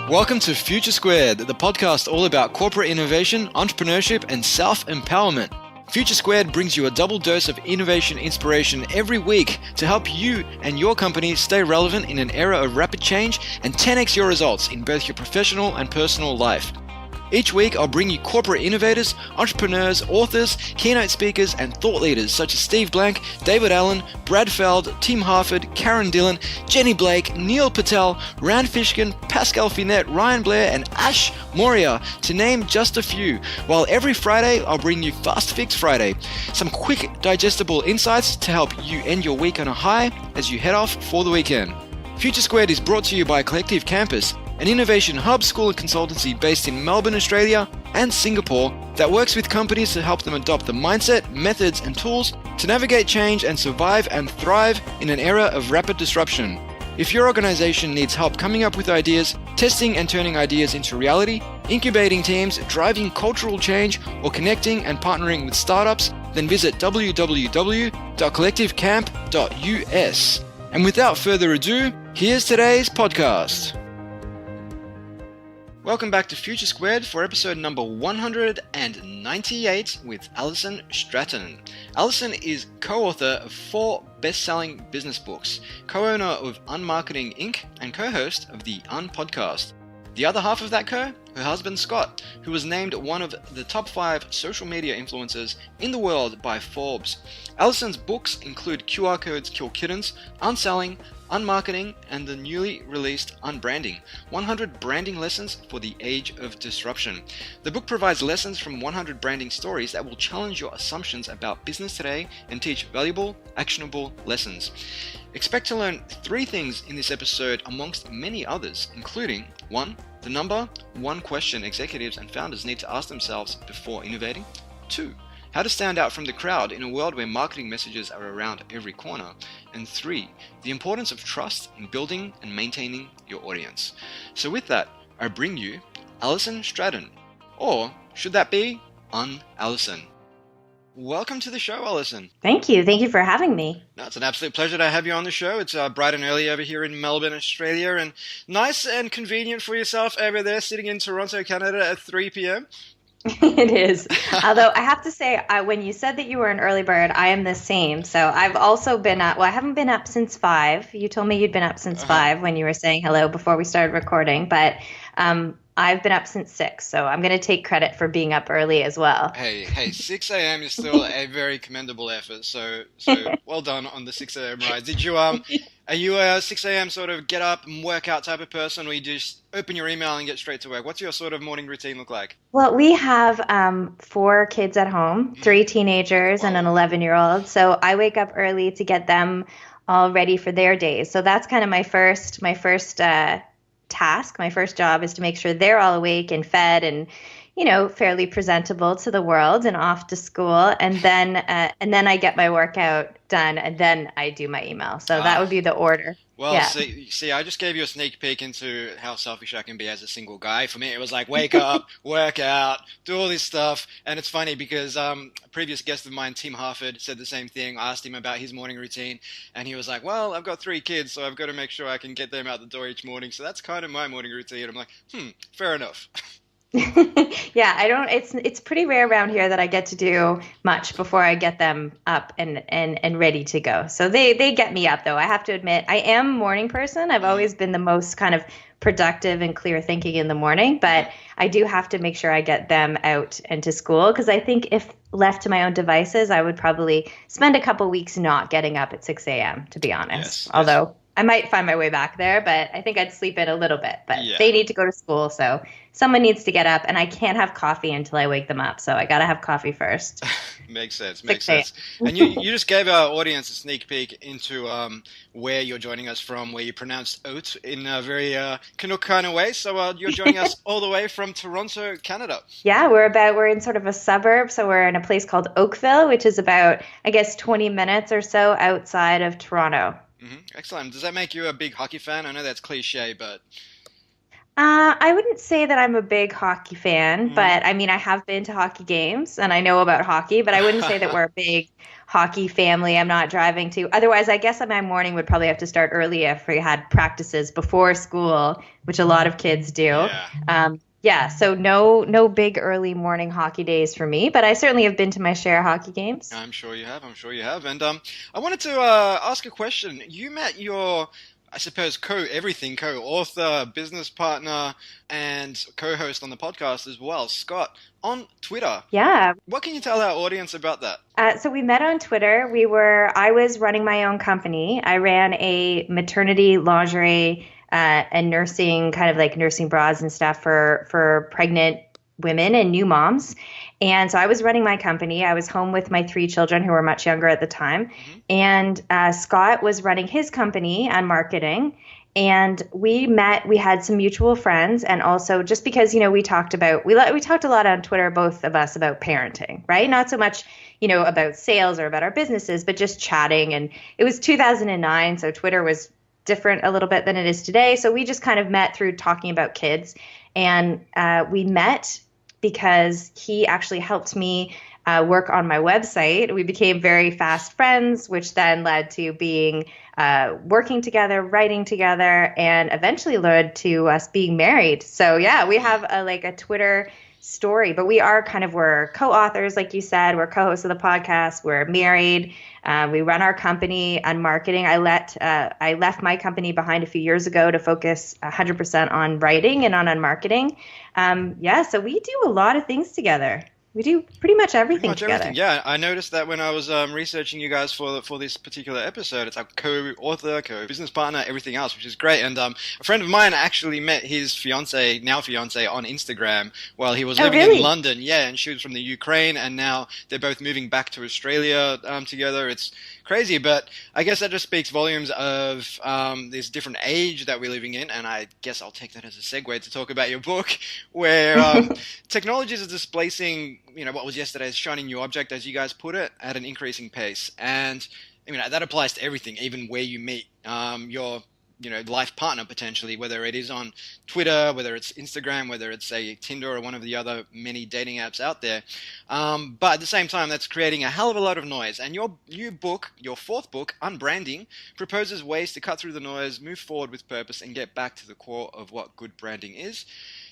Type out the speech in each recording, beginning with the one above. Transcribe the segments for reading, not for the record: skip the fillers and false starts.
Welcome to Future Squared, the podcast all about corporate innovation, entrepreneurship, and self-empowerment. Future Squared brings you a double dose of innovation inspiration every week to help you and your company stay relevant in an era of rapid change and 10x your results in both your professional and personal life. Each week, I'll bring you corporate innovators, entrepreneurs, authors, keynote speakers, and thought leaders such as Steve Blank, David Allen, Brad Feld, Tim Harford, Karen Dillon, Jenny Blake, Neil Patel, Rand Fishkin, Pascal Finette, Ryan Blair, and Ash Moria, to name just a few. While every Friday, I'll bring you Fast Fix Friday, some quick, digestible insights to help you end your week on a high as you head off for the weekend. Future Squared is brought to you by Collective Campus, an innovation hub, school and consultancy based in Melbourne, Australia and Singapore that works with companies to help them adopt the mindset, methods and tools to navigate change and survive and thrive in an era of rapid disruption. If your organization needs help coming up with ideas, testing and turning ideas into reality, incubating teams, driving cultural change, or connecting and partnering with startups, then visit www.collectivecamp.us. And without further ado, here's today's podcast. Welcome back to Future Squared for episode number 198 with Alison Stratten. Alison is co-author of 4 best-selling business books, co-owner of UnMarketing Inc. and co-host of the UnPodcast. The other half of that her husband Scott, who was named one of the top 5 social media influencers in the world by Forbes. Alison's books include QR Codes Kill Kittens, UnSelling, UnMarketing, and the newly released UnBranding, 100 Branding Lessons for the Age of Disruption. The book provides lessons from 100 branding stories that will challenge your assumptions about business today and teach valuable, actionable lessons. Expect to learn 3 things in this episode amongst many others, including 1. The number 1 question executives and founders need to ask themselves before innovating. 2. How to stand out from the crowd in a world where marketing messages are around every corner. And 3. The importance of trust in building and maintaining your audience. So with that, I bring you Alison Stratten. Or should that be Alison? Welcome to the show, Alison. Thank you. Thank you for having me. No, it's an absolute pleasure to have you on the show. It's bright and early over here in Melbourne, Australia, and nice and convenient for yourself over there sitting in Toronto, Canada at 3 p.m. It is. Although I have to say, when you said that you were an early bird, I am the same. So I've also been up. Well, I haven't been up since 5. You told me you'd been up since 5 when you were saying hello before we started recording. But I've been up since 6. So I'm going to take credit for being up early as well. Hey, 6 a.m. is still a very commendable effort. So well done on the 6 a.m. ride. Did you are you a 6 a.m. sort of get up and work out type of person, or you just open your email and get straight to work? What's your sort of morning routine look like? Well, we have 4 kids at home, 3 teenagers and an 11-year-old. So I wake up early to get them all ready for their days. So that's kind of my first task. My first job is to make sure they're all awake and fed and, fairly presentable to the world and off to school. And then I get my workout done and then I do my email. So that would be the order. Well, yeah. see, I just gave you a sneak peek into how selfish I can be as a single guy. For me, it was like, wake up, work out, do all this stuff. And it's funny because a previous guest of mine, Tim Harford, said the same thing. I asked him about his morning routine, and he was like, well, I've got 3 kids, so I've got to make sure I can get them out the door each morning. So that's kind of my morning routine. I'm like, fair enough. Yeah, it's pretty rare around here that I get to do much before I get them up and ready to go. So they get me up though. I have to admit, I am a morning person. I've always been the most kind of productive and clear thinking in the morning, but I do have to make sure I get them out and to school, because I think if left to my own devices, I would probably spend a couple weeks not getting up at 6 a.m., to be honest. Yes, although I might find my way back there, but I think I'd sleep in a little bit. But They need to go to school, so someone needs to get up, and I can't have coffee until I wake them up. So I got to have coffee first. Makes sense. And you just gave our audience a sneak peek into where you're joining us from, where you pronounced oat in a very Canuck kind of way. So you're joining us all the way from Toronto, Canada. Yeah, we're in sort of a suburb. So we're in a place called Oakville, which is about, 20 minutes or so outside of Toronto. Mm-hmm. Excellent. Does that make you a big hockey fan? I know that's cliche, but... I wouldn't say that I'm a big hockey fan, but I mean, I have been to hockey games and I know about hockey, but I wouldn't say that we're a big hockey family. I'm not driving to. Otherwise, I guess my morning would probably have to start early if we had practices before school, which a lot of kids do. So no big early morning hockey days for me, but I certainly have been to my share of hockey games. I'm sure you have. And I wanted to ask a question. You met your, I suppose, co-author, business partner, and co-host on the podcast as well, Scott, on Twitter. Yeah. What can you tell our audience about that? So we met on Twitter. I was running my own company. I ran a maternity lingerie and nursing, kind of like nursing bras and stuff for pregnant women and new moms. And so I was running my company. I was home with my 3 children who were much younger at the time. And Scott was running his company, UnMarketing. And we met, we had some mutual friends. And also just because, we talked a lot on Twitter, both of us, about parenting, right? Not so much, about sales or about our businesses, but just chatting. And it was 2009. So Twitter was different a little bit than it is today. So we just kind of met through talking about kids. And we met because he actually helped me work on my website. We became very fast friends, which then led to being working together, writing together, and eventually led to us being married. So yeah, we have a Twitter story, but we're co-authors, like you said. We're co-hosts of the podcast. We're married. We run our company UnMarketing. I left my company behind a few years ago to focus 100% on writing and on UnMarketing. So we do a lot of things together. We do pretty much everything together. Yeah, I noticed that when I was researching you guys for this particular episode. It's like co-author, co-business partner, everything else, which is great. And a friend of mine actually met his now fiance, on Instagram while he was living in London. Yeah, and she was from the Ukraine, and now they're both moving back to Australia together. It's crazy, but I guess that just speaks volumes of this different age that we're living in, and I guess I'll take that as a segue to talk about your book, where technologies are displacing, what was yesterday's shiny new object, as you guys put it, at an increasing pace. And that applies to everything, even where you meet your life partner potentially, whether it is on Twitter, whether it's Instagram, whether it's a Tinder or one of the other many dating apps out there. But at the same time, that's creating a hell of a lot of noise. And your new book, your 4th book, UnBranding, proposes ways to cut through the noise, move forward with purpose, and get back to the core of what good branding is,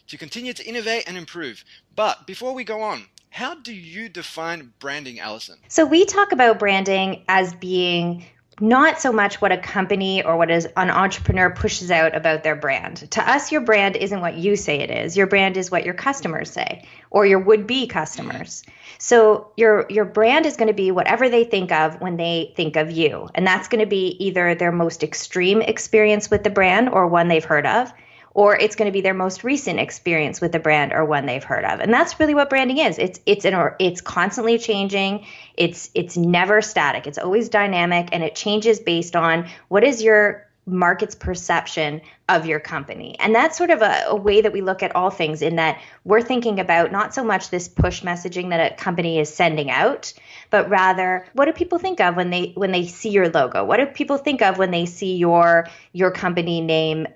to continue to innovate and improve. But before we go on, how do you define branding, Alison? So we talk about branding as being not so much what a company or what an entrepreneur pushes out about their brand. To us, your brand isn't what you say it is. Your brand is what your customers say, or your would-be customers. So your brand is going to be whatever they think of when they think of you. And that's going to be either their most extreme experience with the brand or one they've heard of, or it's going to be their most recent experience with the brand or one they've heard of. And that's really what branding is. It's constantly changing. It's never static. It's always dynamic, and it changes based on what is your market's perception of your company. And that's sort of a way that we look at all things, in that we're thinking about not so much this push messaging that a company is sending out, but rather, what do people think of when they see your logo? What do people think of when they see your company name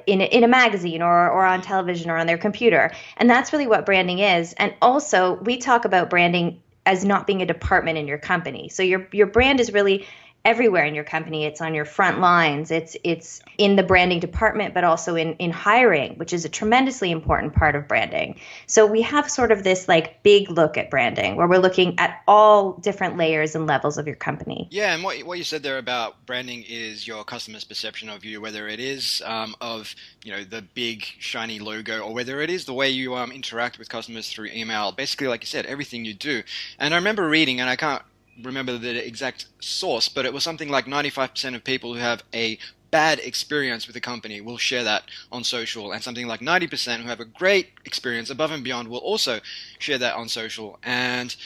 in a magazine or on television or on their computer? And that's really what branding is. And also, we talk about branding as not being a department in your company. So your brand is really everywhere in your company. It's on your front lines. It's in the branding department, but also in hiring, which is a tremendously important part of branding. So we have sort of this big look at branding, where we're looking at all different layers and levels of your company. Yeah, and what you said there about branding is your customer's perception of you, whether it is of the big shiny logo, or whether it is the way you interact with customers through email. Basically, like you said, everything you do. And I remember reading, and I can't remember the exact source, but it was something like 95% of people who have a bad experience with a company will share that on social, and something like 90% who have a great experience above and beyond will also share that on social. And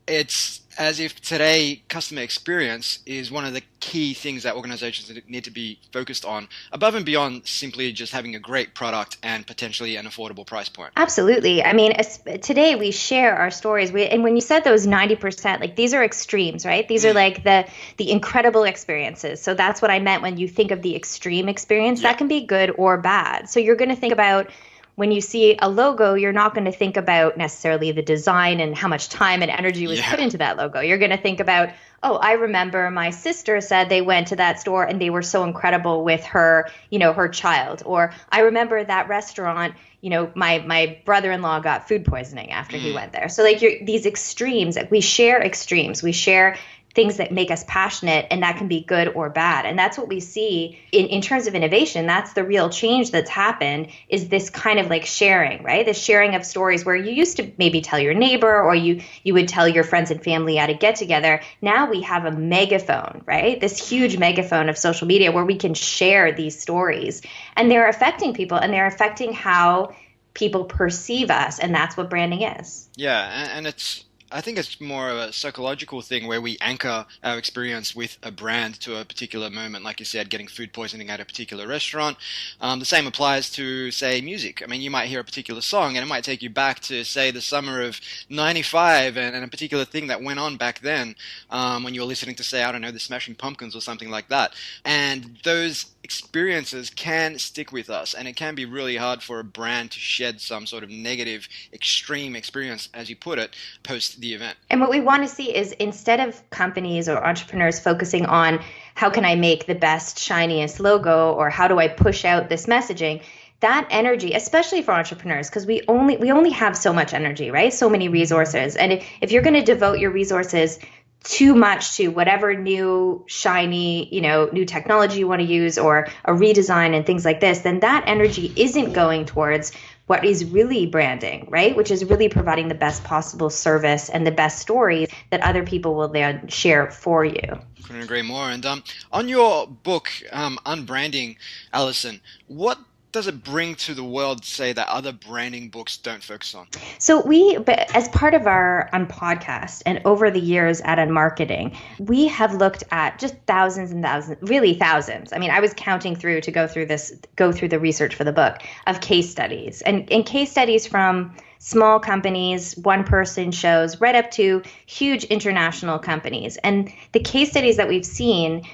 it's as if today customer experience is one of the key things that organizations need to be focused on, above and beyond simply just having a great product and potentially an affordable price point. Absolutely. I mean, today we share our stories. And when you said those 90%, these are extremes, right? These are the incredible experiences. So that's what I meant when you think of the extreme experience. Yeah. That can be good or bad. So you're going to think about when you see a logo, you're not going to think about necessarily the design and how much time and energy was put into that logo. You're going to think about, oh, I remember my sister said they went to that store and they were so incredible with her, her child. Or I remember that restaurant, my brother-in-law got food poisoning after he went there. So like these extremes, we share extremes. We share things that make us passionate, and that can be good or bad. And that's what we see in terms of innovation. That's the real change that's happened, is this kind of like sharing, right? The sharing of stories where you used to maybe tell your neighbor, or you would tell your friends and family at a get together. Now we have a megaphone, right? This huge megaphone of social media where we can share these stories, and they're affecting people, and they're affecting how people perceive us. And that's what branding is. Yeah. And I think it's more of a psychological thing where we anchor our experience with a brand to a particular moment. Like you said, getting food poisoning at a particular restaurant. The same applies to, say, music. I mean, you might hear a particular song and it might take you back to, say, the summer of 95 and a particular thing that went on back then when you were listening to, say, I don't know, the Smashing Pumpkins or something like that. And those experiences can stick with us, and it can be really hard for a brand to shed some sort of negative, extreme experience, as you put it, post the event. And what we want to see is, instead of companies or entrepreneurs focusing on how can I make the best, shiniest logo, or how do I push out this messaging, that energy, especially for entrepreneurs, because we only have so much energy, right? So many resources. And if you're going to devote your resources too much to whatever new shiny, new technology you want to use, or a redesign and things like this, then that energy isn't going towards what is really branding, right? Which is really providing the best possible service and the best stories that other people will then share for you. Couldn't agree more. And on your book, UnBranding, Alison, what does it bring to the world, say, that other branding books don't focus on? So as part of our podcast and over the years at UnMarketing, we have looked at just thousands and thousands, really thousands. I mean, I was counting through to go through the research for the book of case studies and case studies from small companies, one-person shows, right up to huge international companies. And the case studies that we've seen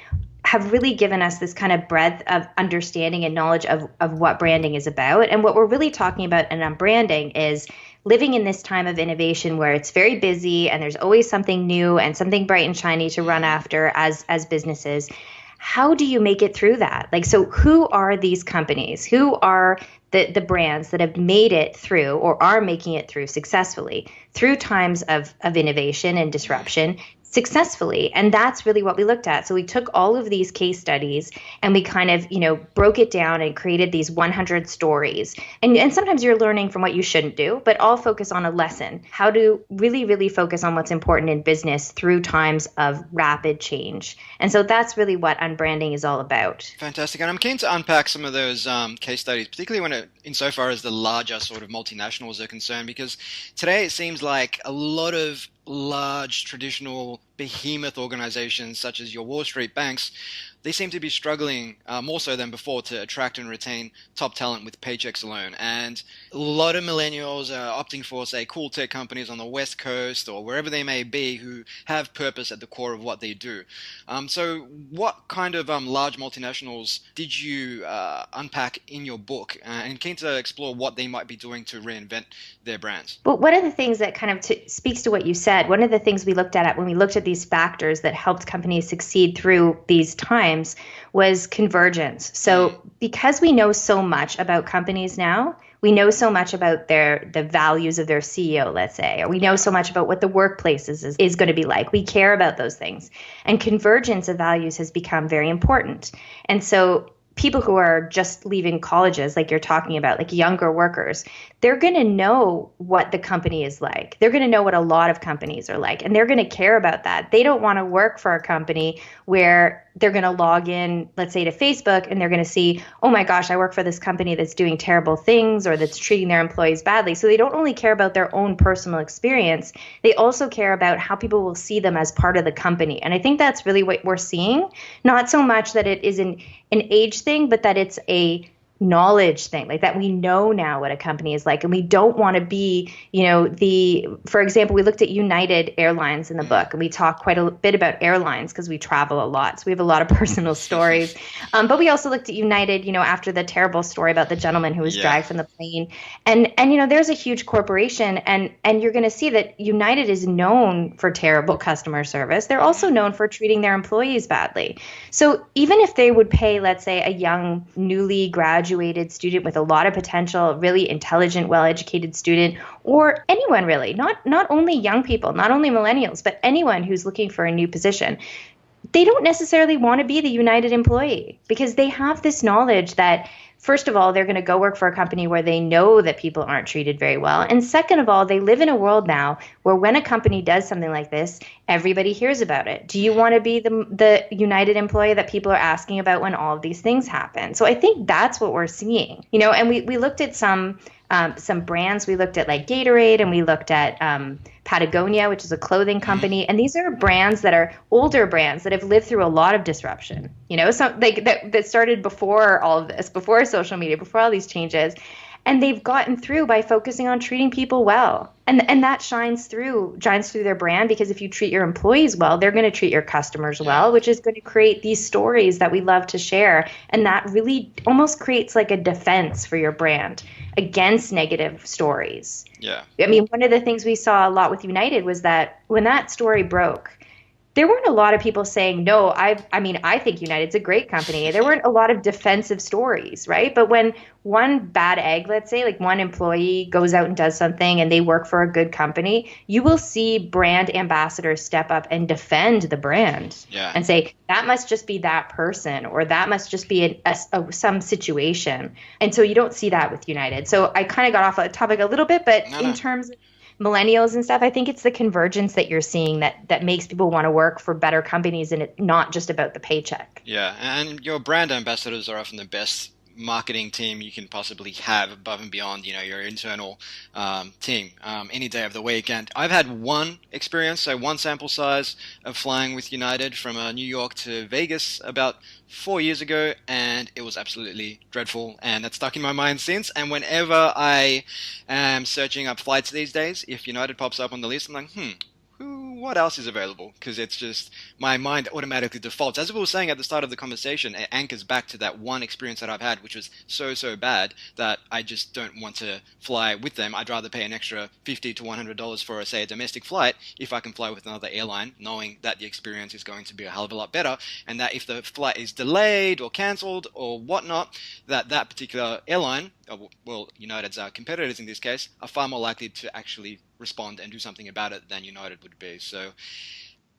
have really given us this kind of breadth of understanding and knowledge of what branding is about. And what we're really talking about in UnBranding is living in this time of innovation where it's very busy and there's always something new and something bright and shiny to run after as businesses. How do you make it through that? Like, so who are these companies? Who are the brands that have made it through, or are making it through successfully, through times of innovation and disruption, successfully? And that's really what we looked at. So we took all of these case studies and we kind of, broke it down and created these 100 stories. And sometimes you're learning from what you shouldn't do, but all focus on a lesson, how to really, really focus on what's important in business through times of rapid change. And so that's really what UnBranding is all about. Fantastic. And I'm keen to unpack some of those case studies, particularly insofar as the larger sort of multinationals are concerned, because today it seems like a lot of large traditional behemoth organizations such as your Wall Street banks, they seem to be struggling more so than before to attract and retain top talent with paychecks alone. And a lot of millennials are opting for, say, cool tech companies on the West Coast or wherever they may be who have purpose at the core of what they do. So what kind of large multinationals did you unpack in your book? And keen to explore what they might be doing to reinvent their brands. Well, one of the things that kind of speaks to what you said, one of the things we looked at when we looked at these factors that helped companies succeed through these times was convergence. So because we know so much about companies now, we know so much about the values of their CEO, let's say, or we know so much about what the workplace is going to be like. We care about those things. And convergence of values has become very important. And so people who are just leaving colleges, like you're talking about, like younger workers, they're going to know what the company is like. They're going to know what a lot of companies are like, and they're going to care about that. They don't want to work for a company where they're going to log in, let's say, to Facebook, and they're going to see, oh my gosh, I work for this company that's doing terrible things or that's treating their employees badly. So they don't only care about their own personal experience, they also care about how people will see them as part of the company. And I think that's really what we're seeing. Not so much that it is an age thing, but that it's a knowledge thing, like that we know now what a company is like, and we don't want to be, for example, we looked at United Airlines in the book, and we talk quite a bit about airlines because we travel a lot. So we have a lot of personal stories. But we also looked at United, after the terrible story about the gentleman who was dragged from the plane. And there's a huge corporation, and you're going to see that United is known for terrible customer service. They're also known for treating their employees badly. So even if they would pay, let's say, a young, newly graduated student with a lot of potential, really intelligent, well-educated student, or anyone really, not only young people, not only millennials, but anyone who's looking for a new position, they don't necessarily want to be the United employee because they have this knowledge that, first of all, they're going to go work for a company where they know that people aren't treated very well. And second of all, they live in a world now where when a company does something like this, everybody hears about it. Do you want to be the United employee that people are asking about when all of these things happen? So I think that's what we're seeing, and we looked at some brands. We looked at like Gatorade, and we looked at Patagonia, which is a clothing company. And these are brands that are older brands that have lived through a lot of disruption, so like that started before all of this, before social media, before all these changes. And they've gotten through by focusing on treating people well. And that shines through their brand, because if you treat your employees well, they're going to treat your customers well, which is going to create these stories that we love to share. And that really almost creates like a defense for your brand against negative stories. Yeah. I mean, one of the things we saw a lot with United was that when that story broke, there weren't a lot of people saying, no, I think United's a great company. There weren't a lot of defensive stories, right? But when one bad egg, let's say, like one employee goes out and does something and they work for a good company, you will see brand ambassadors step up and defend the brand and say, that must just be that person, or that must just be some situation. And so you don't see that with United. So I kind of got off the topic a little bit, but in terms of millennials and stuff, I think it's the convergence that you're seeing that makes people want to work for better companies, and it's not just about the paycheck. Yeah, and your brand ambassadors are often the best marketing team you can possibly have above and beyond, your internal team any day of the week. And I've had one experience, so one sample size of flying with United from New York to Vegas about 4 years ago, and it was absolutely dreadful, and that's stuck in my mind since. And whenever I am searching up flights these days, if United pops up on the list, I'm like, what else is available? Because it's just, my mind automatically defaults. As we were saying at the start of the conversation, it anchors back to that one experience that I've had, which was so bad that I just don't want to fly with them. I'd rather pay an extra $50 to $100 for, say, a domestic flight if I can fly with another airline, knowing that the experience is going to be a hell of a lot better, and that if the flight is delayed or cancelled or whatnot, that particular airline, well, United's competitors in this case, are far more likely to actually respond and do something about it than United would be. So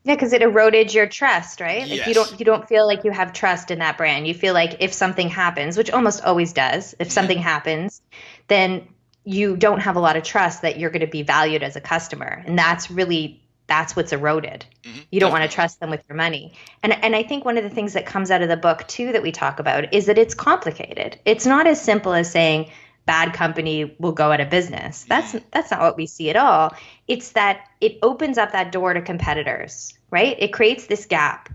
yeah, because it eroded your trust, right? Yes. Like you don't feel like you have trust in that brand. You feel like if something happens, which almost always does, if something happens, then you don't have a lot of trust that you're going to be valued as a customer. And that's what's eroded. You don't want to trust them with your money. And I think one of the things that comes out of the book too that we talk about is that it's complicated. It's not as simple as saying bad company will go out of business. That's not what we see at all. It's that it opens up that door to competitors, right? It creates this gap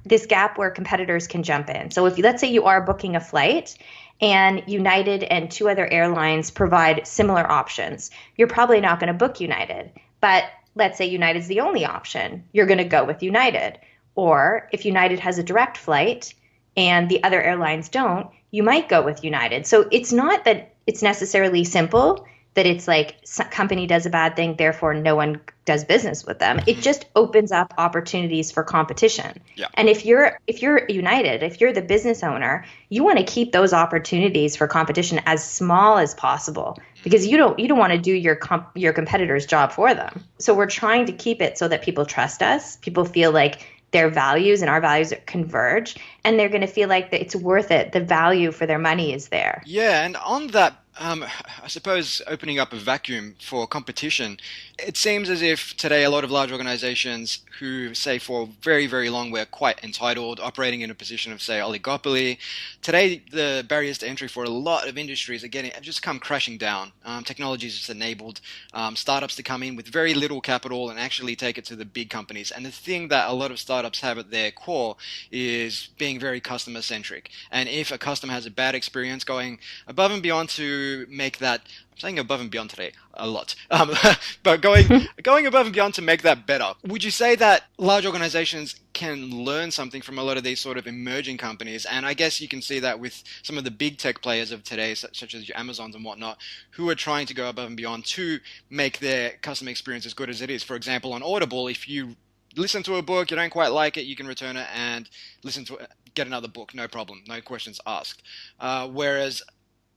where competitors can jump in. So if let's say you are booking a flight and United and two other airlines provide similar options, you're probably not going to book United. But let's say United's the only option, you're going to go with United. Or if United has a direct flight and the other airlines don't, you might go with United. So it's not that it's necessarily simple, that it's like some company does a bad thing, therefore no one does business with them. It just opens up opportunities for competition. Yeah. And if you're United, if you're the business owner, you want to keep those opportunities for competition as small as possible, because you don't want to do your competitor's job for them. So we're trying to keep it so that people trust us. People feel like their values and our values converge, and they're going to feel like that it's worth it. The value for their money is there. Yeah, and on that I suppose opening up a vacuum for competition, it seems as if today a lot of large organizations who say for very, very long were quite entitled, operating in a position of, say, oligopoly. Today, the barriers to entry for a lot of industries have just come crashing down. Technology has just enabled startups to come in with very little capital and actually take it to the big companies. And the thing that a lot of startups have at their core is being very customer centric. And if a customer has a bad experience, going above and beyond to make that, I'm saying above and beyond today a lot, but going above and beyond to make that better. Would you say that large organizations can learn something from a lot of these sort of emerging companies? And I guess you can see that with some of the big tech players of today, such as your Amazons and whatnot, who are trying to go above and beyond to make their customer experience as good as it is. For example, on Audible, if you listen to a book, you don't quite like it, you can return it and get another book, no problem, no questions asked. Whereas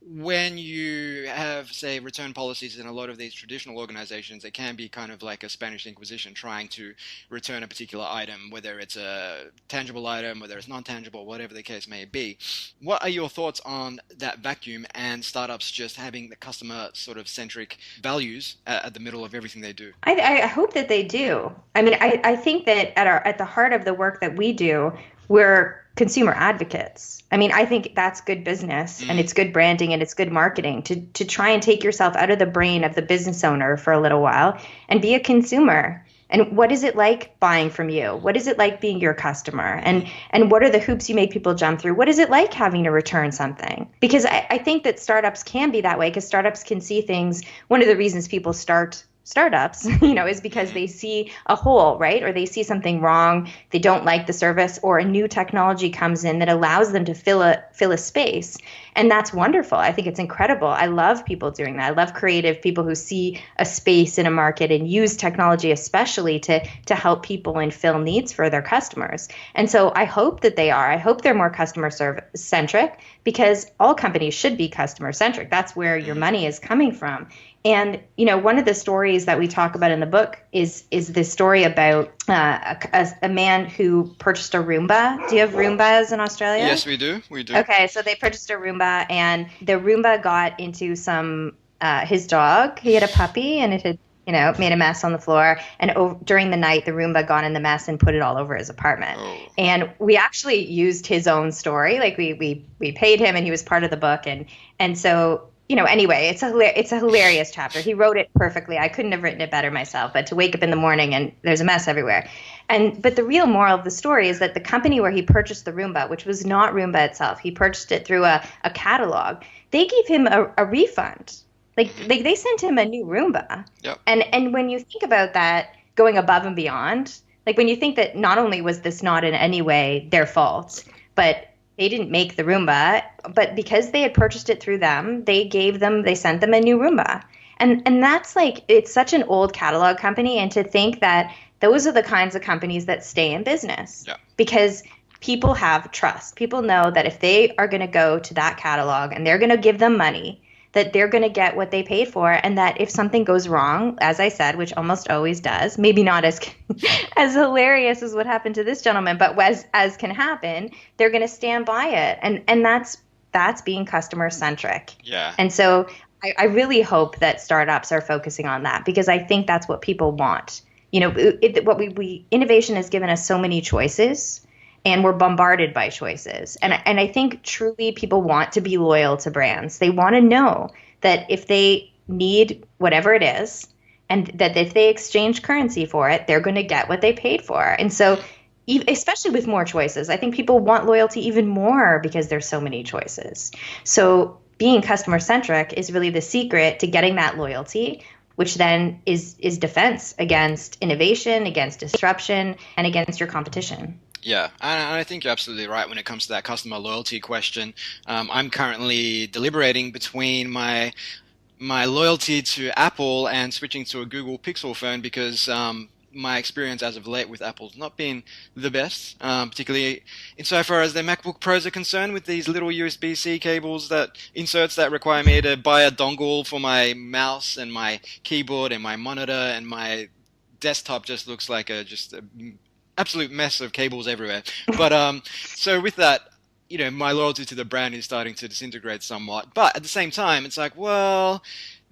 when you have, say, return policies in a lot of these traditional organizations, it can be kind of like a Spanish Inquisition trying to return a particular item, whether it's a tangible item, whether it's non-tangible, whatever the case may be. What are your thoughts on that vacuum and startups just having the customer sort of centric values at the middle of everything they do? I hope that they do. I mean, I think that at the heart of the work that we do, we're consumer advocates. I mean, I think that's good business and it's good branding and it's good marketing to try and take yourself out of the brain of the business owner for a little while and be a consumer. And what is it like buying from you? What is it like being your customer? And what are the hoops you make people jump through? What is it like having to return something? Because I think that startups can be that way because startups can see things. One of the reasons people start startups, is because they see a hole, right? Or they see something wrong. They don't like the service, or a new technology comes in that allows them to fill a space. And that's wonderful. I think it's incredible. I love people doing that. I love creative people who see a space in a market and use technology especially to help people and fill needs for their customers. And so I hope that they are. I hope they're more customer centric because all companies should be customer centric. That's where your money is coming from. And, one of the stories that we talk about in the book is this story about a man who purchased a Roomba. Do you have Roombas in Australia? Yes, we do. Okay, so they purchased a Roomba, and the Roomba got into his dog. He had a puppy, and it had, made a mess on the floor. And during the night, the Roomba got in the mess and put it all over his apartment. Oh. And we actually used his own story. Like we paid him, and he was part of the book. And so, anyway, it's a hilarious chapter. He wrote it perfectly. I couldn't have written it better myself. But to wake up in the morning and there's a mess everywhere. But the real moral of the story is that the company where he purchased the Roomba, which was not Roomba itself, he purchased it through a catalog. They gave him a refund. Like they sent him a new Roomba. Yep. And when you think about that, going above and beyond, like when you think that not only was this not in any way their fault, but they didn't make the Roomba, but because they had purchased it through them, they sent them a new Roomba. And that's it's such an old catalog company. And to think that those are the kinds of companies that stay in business because people have trust. People know that if they are going to go to that catalog and they're going to give them money, that they're going to get what they paid for, and that if something goes wrong, as I said, which almost always does, maybe not as hilarious as what happened to this gentleman, but as can happen, they're going to stand by it, and that's being customer centric. Yeah. And so I really hope that startups are focusing on that because I think that's what people want. Innovation has given us so many choices. And we're bombarded by choices. And I think truly people want to be loyal to brands. They want to know that if they need whatever it is, and that if they exchange currency for it, they're going to get what they paid for. And so especially with more choices, I think people want loyalty even more because there's so many choices. So being customer centric is really the secret to getting that loyalty, which then is defense against innovation, against disruption, and against your competition. Yeah, and I think you're absolutely right when it comes to that customer loyalty question. I'm currently deliberating between my loyalty to Apple and switching to a Google Pixel phone because my experience as of late with Apple's not been the best, particularly insofar as their MacBook Pros are concerned with these little USB-C cables inserts that require me to buy a dongle for my mouse and my keyboard and my monitor, and my desktop just looks like a absolute mess of cables everywhere. But so with that, my loyalty to the brand is starting to disintegrate somewhat. But at the same time, it's like, well,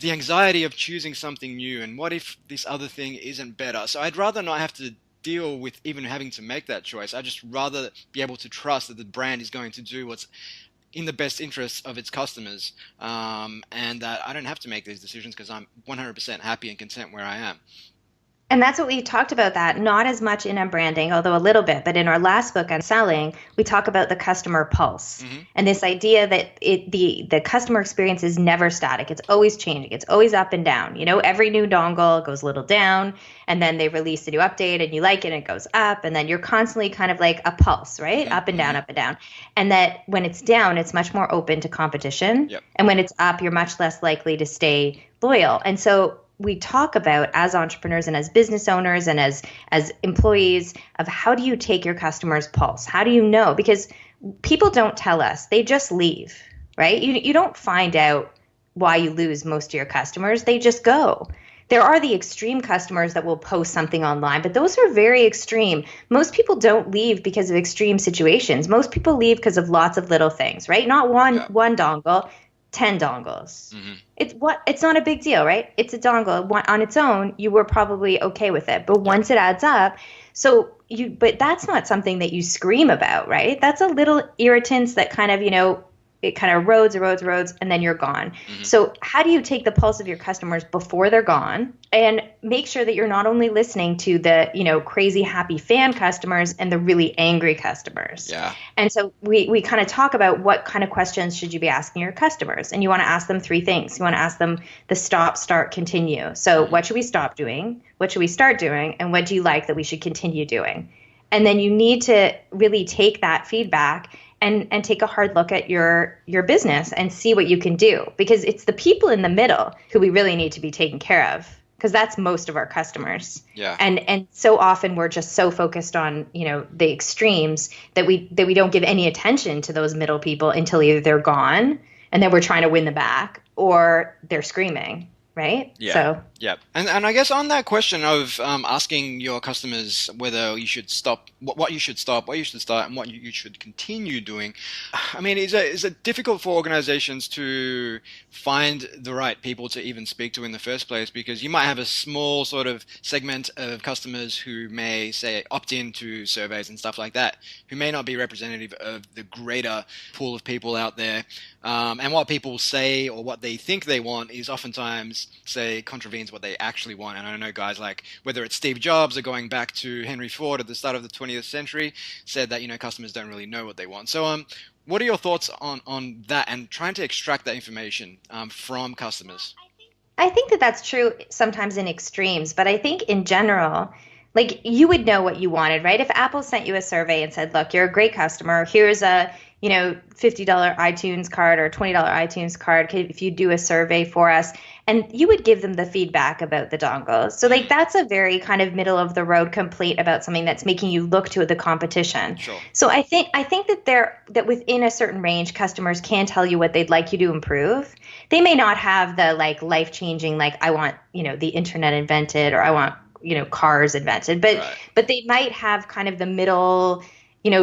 the anxiety of choosing something new, and what if this other thing isn't better? So I'd rather not have to deal with even having to make that choice. I'd just rather be able to trust that the brand is going to do what's in the best interests of its customers, and that I don't have to make these decisions because I'm 100% happy and content where I am. And that's what we talked about, that not as much in UnBranding, although a little bit, but in our last book on selling, we talk about the customer pulse and this idea that the customer experience is never static. It's always changing. It's always up and down. Every new dongle goes a little down, and then they release a new update and you like it and it goes up, and then you're constantly kind of like a pulse, right? Up and down, up and down. And that when it's down, it's much more open to competition. Yep. And when it's up, you're much less likely to stay loyal. And so we talk about, as entrepreneurs and as business owners and as employees, of how do you take your customer's pulse? How do you know? Because people don't tell us, they just leave, right? You don't find out why you lose most of your customers. They just go. There are the extreme customers that will post something online, but those are very extreme. Most people don't leave because of extreme situations. Most people leave because of lots of little things, right? Not one dongle, 10 dongles. It's not a big deal, right? It's a dongle on its own. You were probably okay with it, but once it adds up, but that's not something that you scream about, right? That's a little irritants that kind of, it kind of erodes, and then you're gone. So how do you take the pulse of your customers before they're gone and make sure that you're not only listening to the, crazy happy fan customers and the really angry customers? Yeah. And so we kind of talk about what kind of questions should you be asking your customers. And you want to ask them 3 things. You want to ask them the stop, start, continue. So what should we stop doing? What should we start doing? And what do you like that we should continue doing? And then you need to really take that feedback and take a hard look at your business and see what you can do, because it's the people in the middle who we really need to be taking care of, because that's most of our customers. Yeah. And so often we're just so focused on, the extremes that we don't give any attention to those middle people until either they're gone and then we're trying to win them back, or they're screaming. Right? Yeah. So. Yeah. And I guess on that question of asking your customers whether you should stop, what you should stop, what you should start, and what you should continue doing, I mean, is it difficult for organizations to find the right people to even speak to in the first place? Because you might have a small sort of segment of customers who may, say, opt into surveys and stuff like that, who may not be representative of the greater pool of people out there. And what people say or what they think they want is oftentimes, say, contravenes what they actually want. And I know guys like, whether it's Steve Jobs or going back to Henry Ford at the start of the 20th century, said that, customers don't really know what they want. So what are your thoughts on that and trying to extract that information from customers? I think that that's true sometimes in extremes, but I think in general, like, you would know what you wanted, right? If Apple sent you a survey and said, look, you're a great customer, here's a $50 iTunes card or $20 iTunes card if you do a survey for us, and you would give them the feedback about the dongles. So like, that's a very kind of middle of the road complaint about something that's making you look to the competition. Sure. So I think that within a certain range, customers can tell you what they'd like you to improve. They may not have the like life-changing, like, I want, the internet invented, or I want, cars invented, but they might have kind of the middle,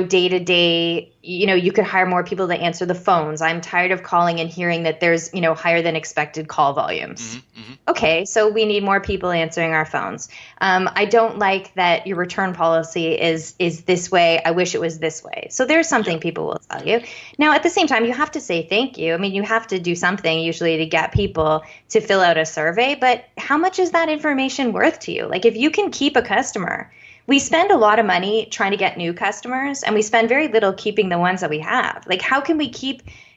day to day, you could hire more people to answer the phones. I'm tired of calling and hearing that there's, higher than expected call volumes. Okay, so we need more people answering our phones. I don't like that your return policy is this way. I wish it was this way. So there's something people will tell you. Now, at the same time, you have to say thank you. I mean, you have to do something usually to get people to fill out a survey, but how much is that information worth to you? Like, if you can keep a customer, we spend a lot of money trying to get new customers, and we spend very little keeping the ones that we have. Like, how can we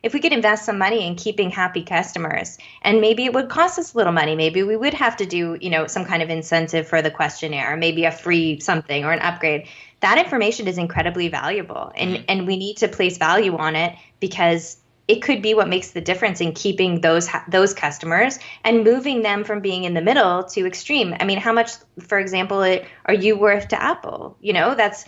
if we could invest some money in keeping happy customers, and maybe it would cost us a little money. Maybe we would have to do, some kind of incentive for the questionnaire, maybe a free something or an upgrade. That information is incredibly valuable, and we need to place value on it, because it could be what makes the difference in keeping those customers and moving them from being in the middle to extreme. I mean, how much, for example, are you worth to Apple? That's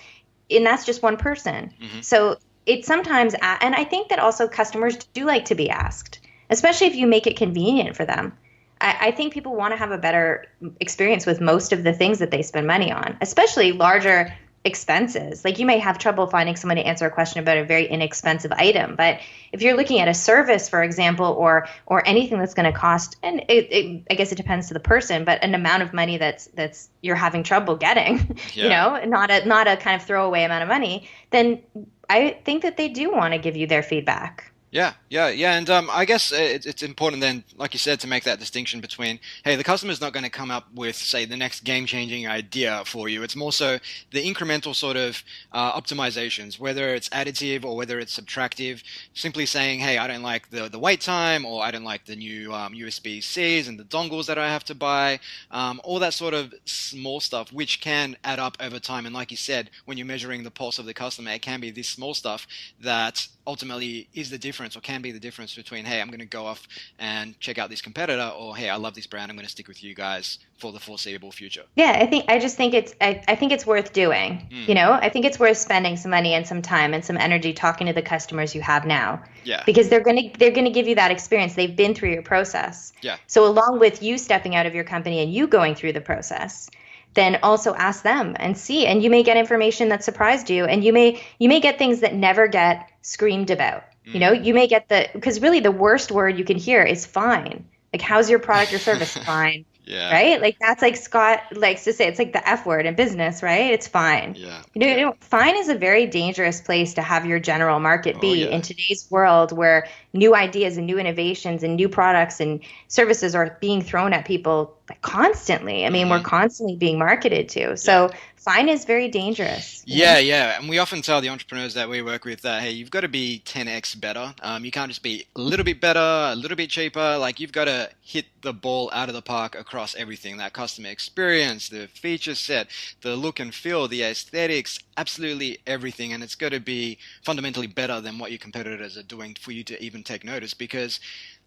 just one person. So it's sometimes, and I think that also customers do like to be asked, especially if you make it convenient for them. I think people want to have a better experience with most of the things that they spend money on, especially larger expenses. Like you may have trouble finding someone to answer a question about a very inexpensive item, but if you're looking at a service, for example, or anything that's going to cost, and I guess it depends to the person, but an amount of money that's you're having trouble getting, not a kind of throwaway amount of money, then I think that they do want to give you their feedback. Yeah. And I guess it's important then, like you said, to make that distinction between, hey, the customer's not going to come up with, say, the next game-changing idea for you. It's more so the incremental sort of optimizations, whether it's additive or whether it's subtractive. Simply saying, hey, I don't like the wait time, or I don't like the new USB-Cs and the dongles that I have to buy, all that sort of small stuff, which can add up over time. And like you said, when you're measuring the pulse of the customer, it can be this small stuff that ultimately is the difference, or can be the difference between, hey, I'm going to go off and check out this competitor, or hey, I love this brand, I'm going to stick with you guys for the foreseeable future. Yeah, I think it's worth doing. I think it's worth spending some money and some time and some energy talking to the customers you have now. Yeah. Because they're going to give you that experience. They've been through your process. Yeah. So along with you stepping out of your company and you going through the process, then also ask them and see. And you may get information that surprised you, and you may get things that never get screamed about. You may get because really the worst word you can hear is fine. Like, how's your product or service? Fine. Yeah. Right? Like, that's like Scott likes to say, it's like the F word in business, right? It's fine. Yeah. Fine is a very dangerous place to have your general market be in today's world, where new ideas and new innovations and new products and services are being thrown at people constantly. I mean, we're constantly being marketed to. So fine is very dangerous. Yeah. And we often tell the entrepreneurs that we work with that, hey, you've got to be 10x better. You can't just be a little bit better, a little bit cheaper. Like, you've got to hit the ball out of the park across everything. That customer experience, the feature set, the look and feel, the aesthetics, absolutely everything. And it's got to be fundamentally better than what your competitors are doing for you to even take notice, because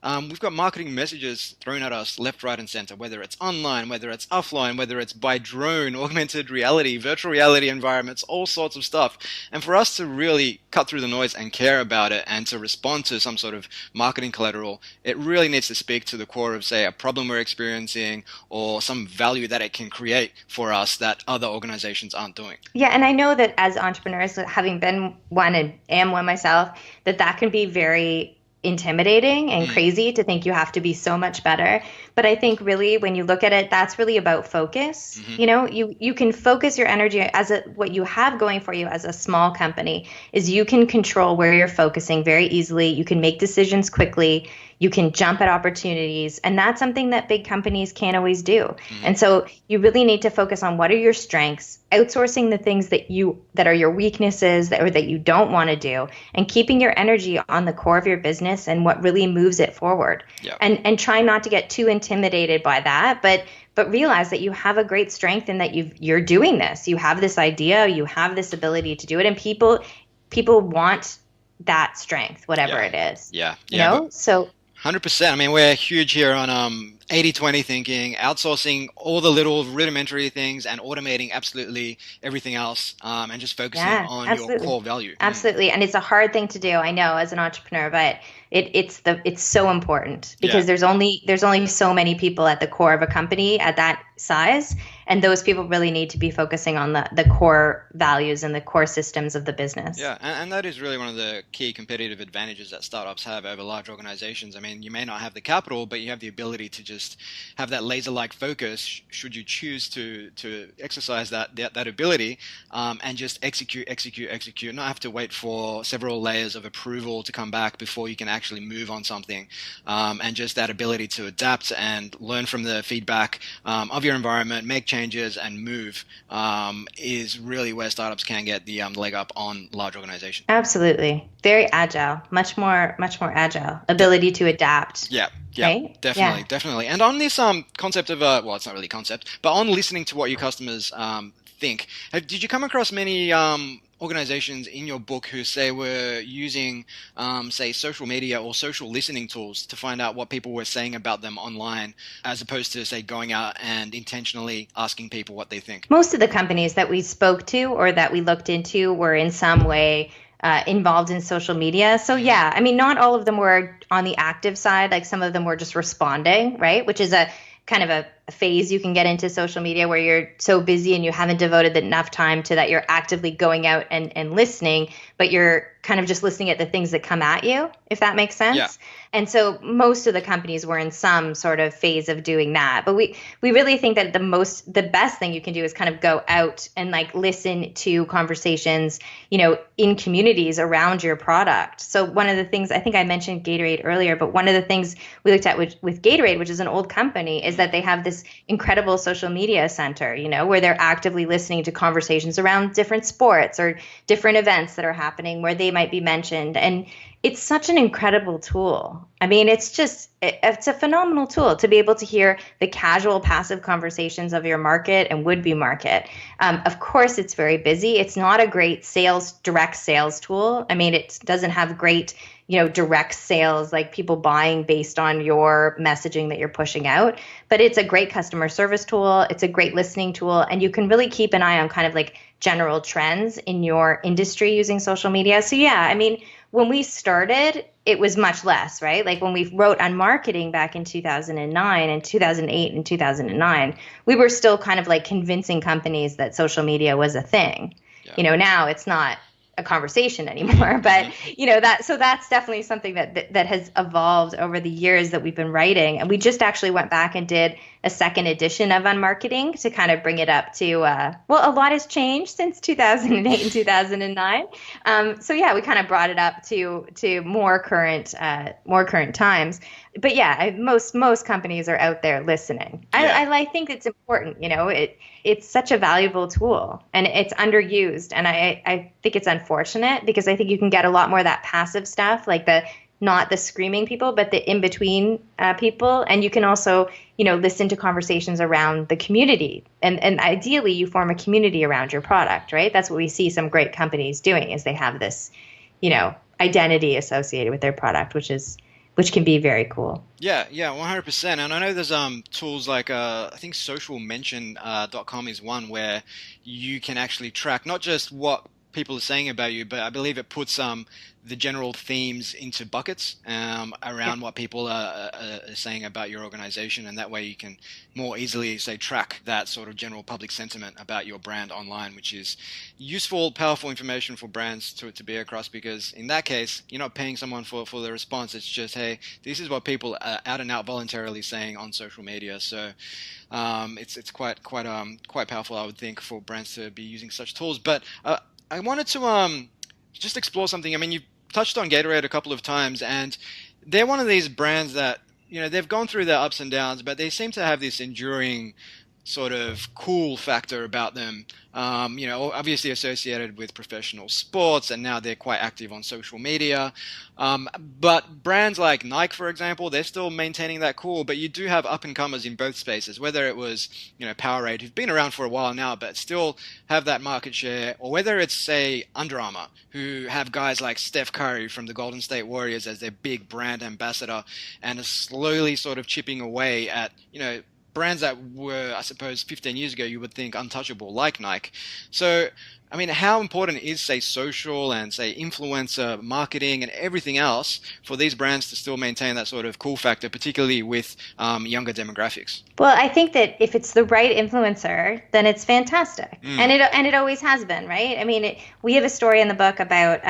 we've got marketing messages thrown at us left, right, and center, whether it's online, whether it's offline, whether it's by drone, augmented reality, virtual reality environments, all sorts of stuff. And for us to really cut through the noise and care about it, and to respond to some sort of marketing collateral, it really needs to speak to the core of, say, a problem we're experiencing, or some value that it can create for us that other organizations aren't doing. Yeah, and I know that as entrepreneurs, having been one and am one myself, that can be very intimidating and crazy to think you have to be so much better. But I think really, when you look at it, that's really about focus. You can focus your energy what you have going for you as a small company is you can control where you're focusing very easily. You can make decisions quickly. You can jump at opportunities. And that's something that big companies can't always do. And so you really need to focus on what are your strengths, outsourcing the things that are your weaknesses or that you don't want to do, and keeping your energy on the core of your business and what really moves it forward. And try not to get too intimidated by that, but realize that you have a great strength and that you're doing this. You have this idea, you have this ability to do it, and people want that strength, whatever it is. So 100%. I mean, we're huge here on 80-20 thinking, outsourcing all the little rudimentary things and automating absolutely everything else, and just focusing on your core value. Absolutely. And it's a hard thing to do, I know, as an entrepreneur, but it's so important, because there's only so many people at the core of a company at that size, and those people really need to be focusing on the core values and the core systems of the business. Yeah, and that is really one of the key competitive advantages that startups have over large organizations. I mean, you may not have the capital, but you have the ability to just have that laser-like focus, should you choose to exercise that ability, and just execute, not have to wait for several layers of approval to come back before you can actually move on something, and just that ability to adapt and learn from the feedback of your environment, make changes and move, is really where startups can get the leg up on large organizations. Absolutely. Very agile, much more agile, ability to adapt. Yeah, right? Definitely. And on this concept of, well, it's not really a concept, but on listening to what your customers think, did you come across many organizations in your book who say were using, say, social media or social listening tools to find out what people were saying about them online, as opposed to, say, going out and intentionally asking people what they think? Most of the companies that we spoke to or that we looked into were in some way involved in social media. So yeah, I mean, not all of them were on the active side. Like, some of them were just responding, right? Which is a kind of phase you can get into social media where you're so busy and you haven't devoted enough time to that you're actively going out and listening, but you're kind of just listening at the things that come at you, if that makes sense. Yeah. And so most of the companies were in some sort of phase of doing that. But we really think that the best thing you can do is kind of go out and like listen to conversations, in communities around your product. So one of the things, I think I mentioned Gatorade earlier, but one of the things we looked at with Gatorade, which is an old company, is that they have this incredible social media center, where they're actively listening to conversations around different sports or different events that are happening where they might be mentioned. And it's such an incredible tool. I mean, it's a phenomenal tool to be able to hear the casual, passive conversations of your market and would-be market. Of course, it's very busy. It's not a great direct sales tool. I mean, it doesn't have great, direct sales, like people buying based on your messaging that you're pushing out. But it's a great customer service tool. It's a great listening tool. And you can really keep an eye on kind of like general trends in your industry using social media. So yeah, I mean, when we started, it was much less, right? Like when we wrote UnMarketing back in 2009 and 2008 and 2009, we were still kind of like convincing companies that social media was a thing. Yeah. Now it's not a conversation anymore, but so that's definitely something that has evolved over the years that we've been writing. And we just actually went back and did a second edition of UnMarketing to kind of bring it up to, a lot has changed since 2008 and 2009. So yeah, we kind of brought it up to more current times. But yeah, most companies are out there listening. Yeah. I think it's important. It's such a valuable tool and it's underused. And I think it's unfortunate because I think you can get a lot more of that passive stuff, like not the screaming people, but the in-between people. And you can also, listen to conversations around the community. And ideally, you form a community around your product, right? That's what we see some great companies doing is they have this, identity associated with their product, which can be very cool. Yeah, 100%. And I know there's tools like I think socialmention.com is one where you can actually track not just what people are saying about you, but I believe it puts the general themes into buckets around what people are saying about your organization, and that way you can more easily track that sort of general public sentiment about your brand online, which is useful, powerful information for brands to be across, because in that case you're not paying someone for the response. It's just, hey, this is what people are out and out voluntarily saying on social media. So it's quite powerful, I would think, for brands to be using such tools. But I wanted to just explore something. I mean, you've touched on Gatorade a couple of times, and they're one of these brands that, they've gone through their ups and downs, but they seem to have this enduring sort of cool factor about them, obviously associated with professional sports, and now they're quite active on social media. But brands like Nike, for example, they're still maintaining that cool, but you do have up-and-comers in both spaces, whether it was, Powerade, who've been around for a while now, but still have that market share, or whether it's, say, Under Armour, who have guys like Steph Curry from the Golden State Warriors as their big brand ambassador, and are slowly sort of chipping away at, brands that were, I suppose, 15 years ago, you would think untouchable, like Nike. So, I mean, how important is, say, social and, say, influencer marketing and everything else for these brands to still maintain that sort of cool factor, particularly with younger demographics? Well, I think that if it's the right influencer, then it's fantastic. And it always has been, right? I mean, we have a story in the book about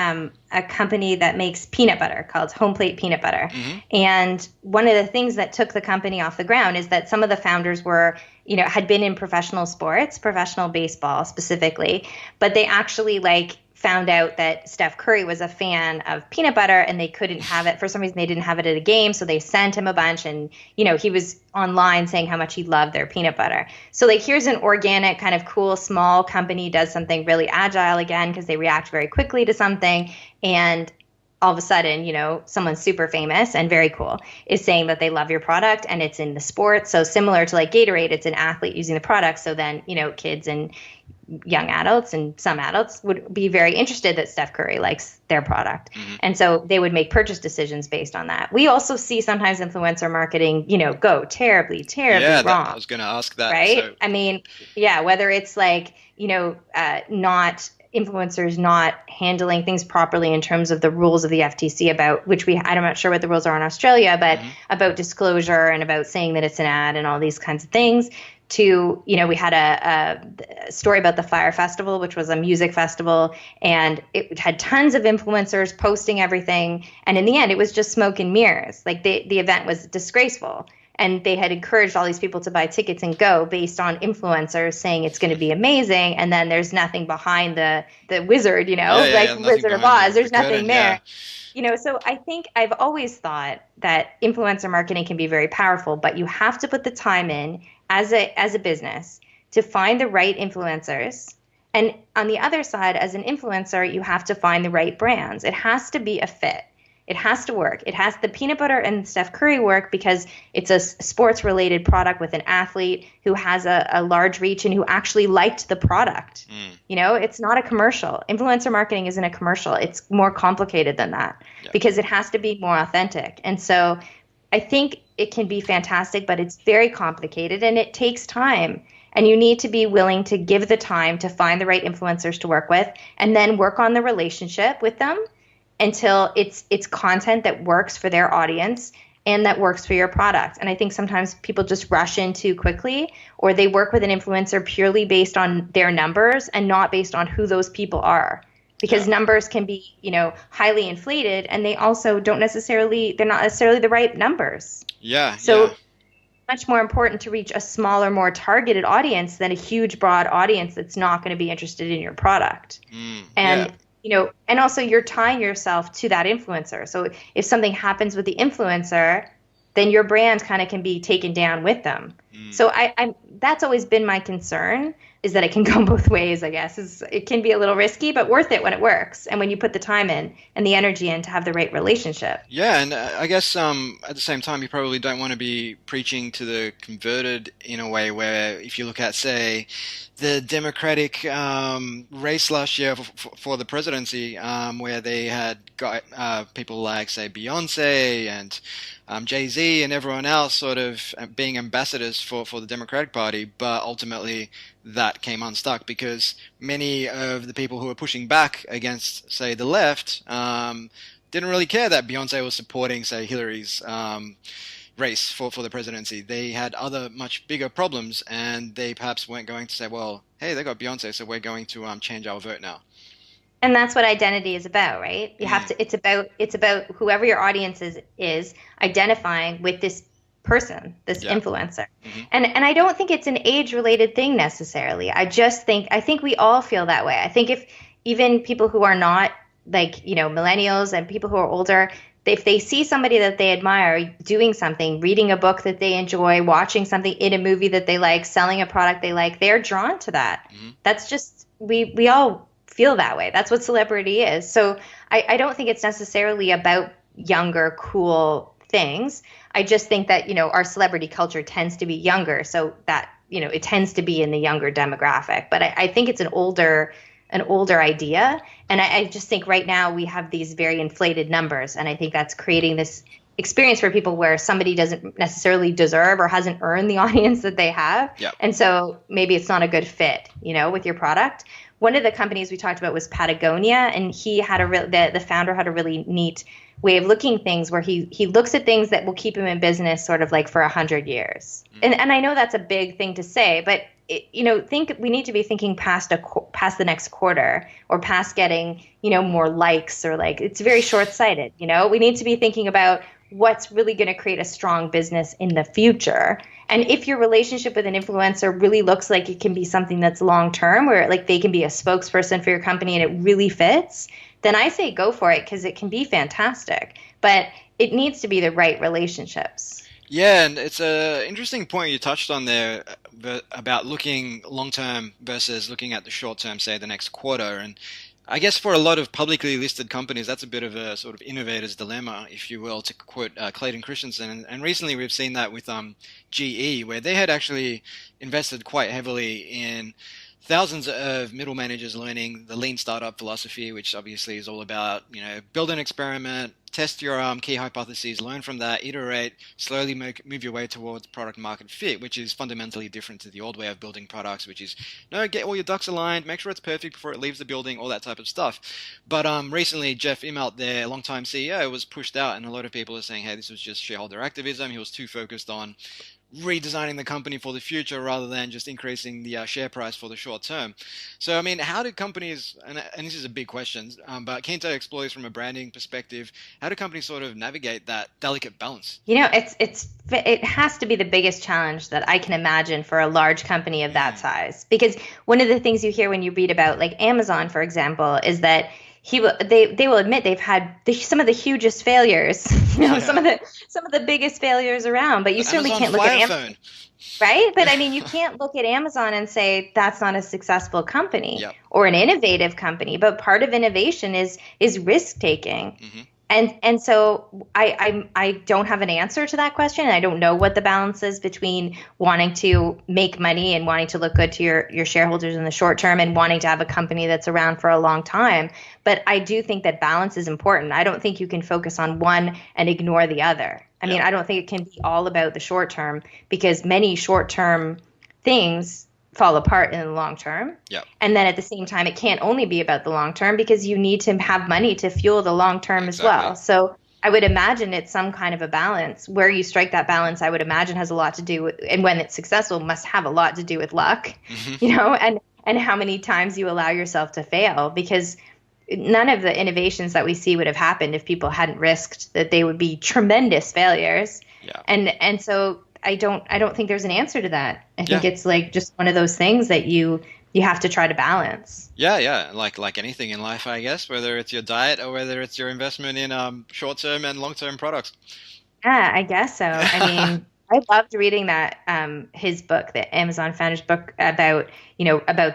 a company that makes peanut butter called Home Plate Peanut Butter. Mm-hmm. And one of the things that took the company off the ground is that some of the founders were, had been in professional sports, professional baseball specifically, but they actually found out that Steph Curry was a fan of peanut butter and they couldn't have it. For some reason, they didn't have it at a game. So they sent him a bunch and, he was online saying how much he loved their peanut butter. So here's an organic kind of cool, small company does something really agile again, because they react very quickly to something. And all of a sudden, someone super famous and very cool is saying that they love your product, and it's in the sport. So similar to Gatorade, it's an athlete using the product. So then, kids and young adults and some adults would be very interested that Steph Curry likes their product. Mm-hmm. And so they would make purchase decisions based on that. We also see sometimes influencer marketing, go terribly wrong. I was going to ask that. Right? So. I mean, yeah, whether it's not influencers not handling things properly in terms of the rules of the FTC about which I'm not sure what the rules are in Australia, but about disclosure and about saying that it's an ad and all these kinds of things. To, we had a story about the Fire Festival, which was a music festival, and it had tons of influencers posting everything. And in the end, it was just smoke and mirrors. Like the event was disgraceful. And they had encouraged all these people to buy tickets and go based on influencers saying it's going to be amazing. And then there's nothing behind the wizard, Wizard of Oz. There's nothing there. So I think I've always thought that influencer marketing can be very powerful, but you have to put the time in as a business to find the right influencers. And on the other side, as an influencer, you have to find the right brands. It has to be a fit. It has to work. It has the peanut butter and Steph Curry work because it's a sports related product with an athlete who has a large reach and who actually liked the product. It's not a commercial. Influencer marketing isn't a commercial. It's more complicated than that because it has to be more authentic. And so I think it can be fantastic, but it's very complicated and it takes time. And you need to be willing to give the time to find the right influencers to work with and then work on the relationship with them until it's content that works for their audience and that works for your product. And I think sometimes people just rush in too quickly, or they work with an influencer purely based on their numbers and not based on who those people are. Because numbers can be, highly inflated, and they're not necessarily the right numbers. Much more important to reach a smaller, more targeted audience than a huge, broad audience that's not going to be interested in your product. And also you're tying yourself to that influencer. So if something happens with the influencer, then your brand kind of can be taken down with them. So that's always been my concern, is that it can go both ways, I guess. It can be a little risky, but worth it when it works and when you put the time in and the energy in to have the right relationship. Yeah, and I guess at the same time, you probably don't want to be preaching to the converted in a way where if you look at, say, the Democratic race last year for the presidency, where they had got people like, say, Beyonce and Jay-Z and everyone else sort of being ambassadors for the Democratic Party, but ultimately that came unstuck because many of the people who were pushing back against, say, the left didn't really care that Beyonce was supporting, say, Hillary's race for the presidency. They had other much bigger problems, and they perhaps weren't going to say, well, hey, they got Beyonce, so we're going to change our vote now. And that's what identity is about, right? You have to. It's about whoever your audience is identifying with this person, this influencer. And I don't think it's an age-related thing necessarily. I think we all feel that way. I think if even people who are not millennials and people who are older, if they see somebody that they admire doing something, reading a book that they enjoy, watching something in a movie that they like, selling a product they like, they're drawn to that. That's just, we all feel that way. That's what celebrity is. So I don't think it's necessarily about younger, cool things. I just think that, our celebrity culture tends to be younger. So that, it tends to be in the younger demographic. But I think it's an older idea. And I just think right now we have these very inflated numbers. And I think that's creating this experience for people where somebody doesn't necessarily deserve or hasn't earned the audience that they have. And so maybe it's not a good fit, with your product. One of the companies we talked about was Patagonia, and he had the founder had a really neat way of looking at things where he looks at things that will keep him in business sort of like for 100 years. And I know that's a big thing to say, but we need to be thinking past the next quarter or past getting, more likes or it's very short-sighted. We need to be thinking about what's really going to create a strong business in the future. And if your relationship with an influencer really looks like it can be something that's long-term, where they can be a spokesperson for your company and it really fits, then I say go for it because it can be fantastic. But it needs to be the right relationships. Yeah, and it's an interesting point you touched on there about looking long-term versus looking at the short-term, say the next quarter. And I guess for a lot of publicly listed companies, that's a bit of a sort of innovator's dilemma, if you will, to quote Clayton Christensen. And recently we've seen that with GE, where they had actually invested quite heavily in thousands of middle managers learning the lean startup philosophy, which obviously is all about, build an experiment, test your key hypotheses, learn from that, iterate, slowly move your way towards product market fit, which is fundamentally different to the old way of building products, which is, get all your ducks aligned, make sure it's perfect before it leaves the building, all that type of stuff. But recently, Jeff Immelt, their longtime CEO, was pushed out, and a lot of people are saying, hey, this was just shareholder activism. He was too focused on redesigning the company for the future rather than just increasing the share price for the short term. So, I mean, how do companies, and this is a big question, but keen to explore this from a branding perspective, how do companies sort of navigate that delicate balance? It has to be the biggest challenge that I can imagine for a large company of that size. Because one of the things you hear when you read about like Amazon, for example, is that they will admit they've had some of the hugest failures, some of the biggest failures around, but you certainly can't look at Amazon, right? But I mean, you can't look at Amazon and say that's not a successful company or an innovative company. But part of innovation is risk taking. And so I don't have an answer to that question. I don't know what the balance is between wanting to make money and wanting to look good to your shareholders in the short term and wanting to have a company that's around for a long time. But I do think that balance is important. I don't think you can focus on one and ignore the other. I mean, I don't think it can be all about the short term, because many short term things fall apart in the long term. And then at the same time, it can't only be about the long term, because you need to have money to fuel the long term as well. So I would imagine it's some kind of a balance. Where you strike that balance, I would imagine, has a lot to do with, and when it's successful, must have a lot to do with luck, and how many times you allow yourself to fail, because none of the innovations that we see would have happened if people hadn't risked that they would be tremendous failures. And so I don't think there's an answer to that. I think it's like just one of those things that you have to try to balance. Like anything in life, I guess, whether it's your diet or whether it's your investment in short-term and long-term products. Yeah, I guess so. I mean, I loved reading that his book, the Amazon founder's book, about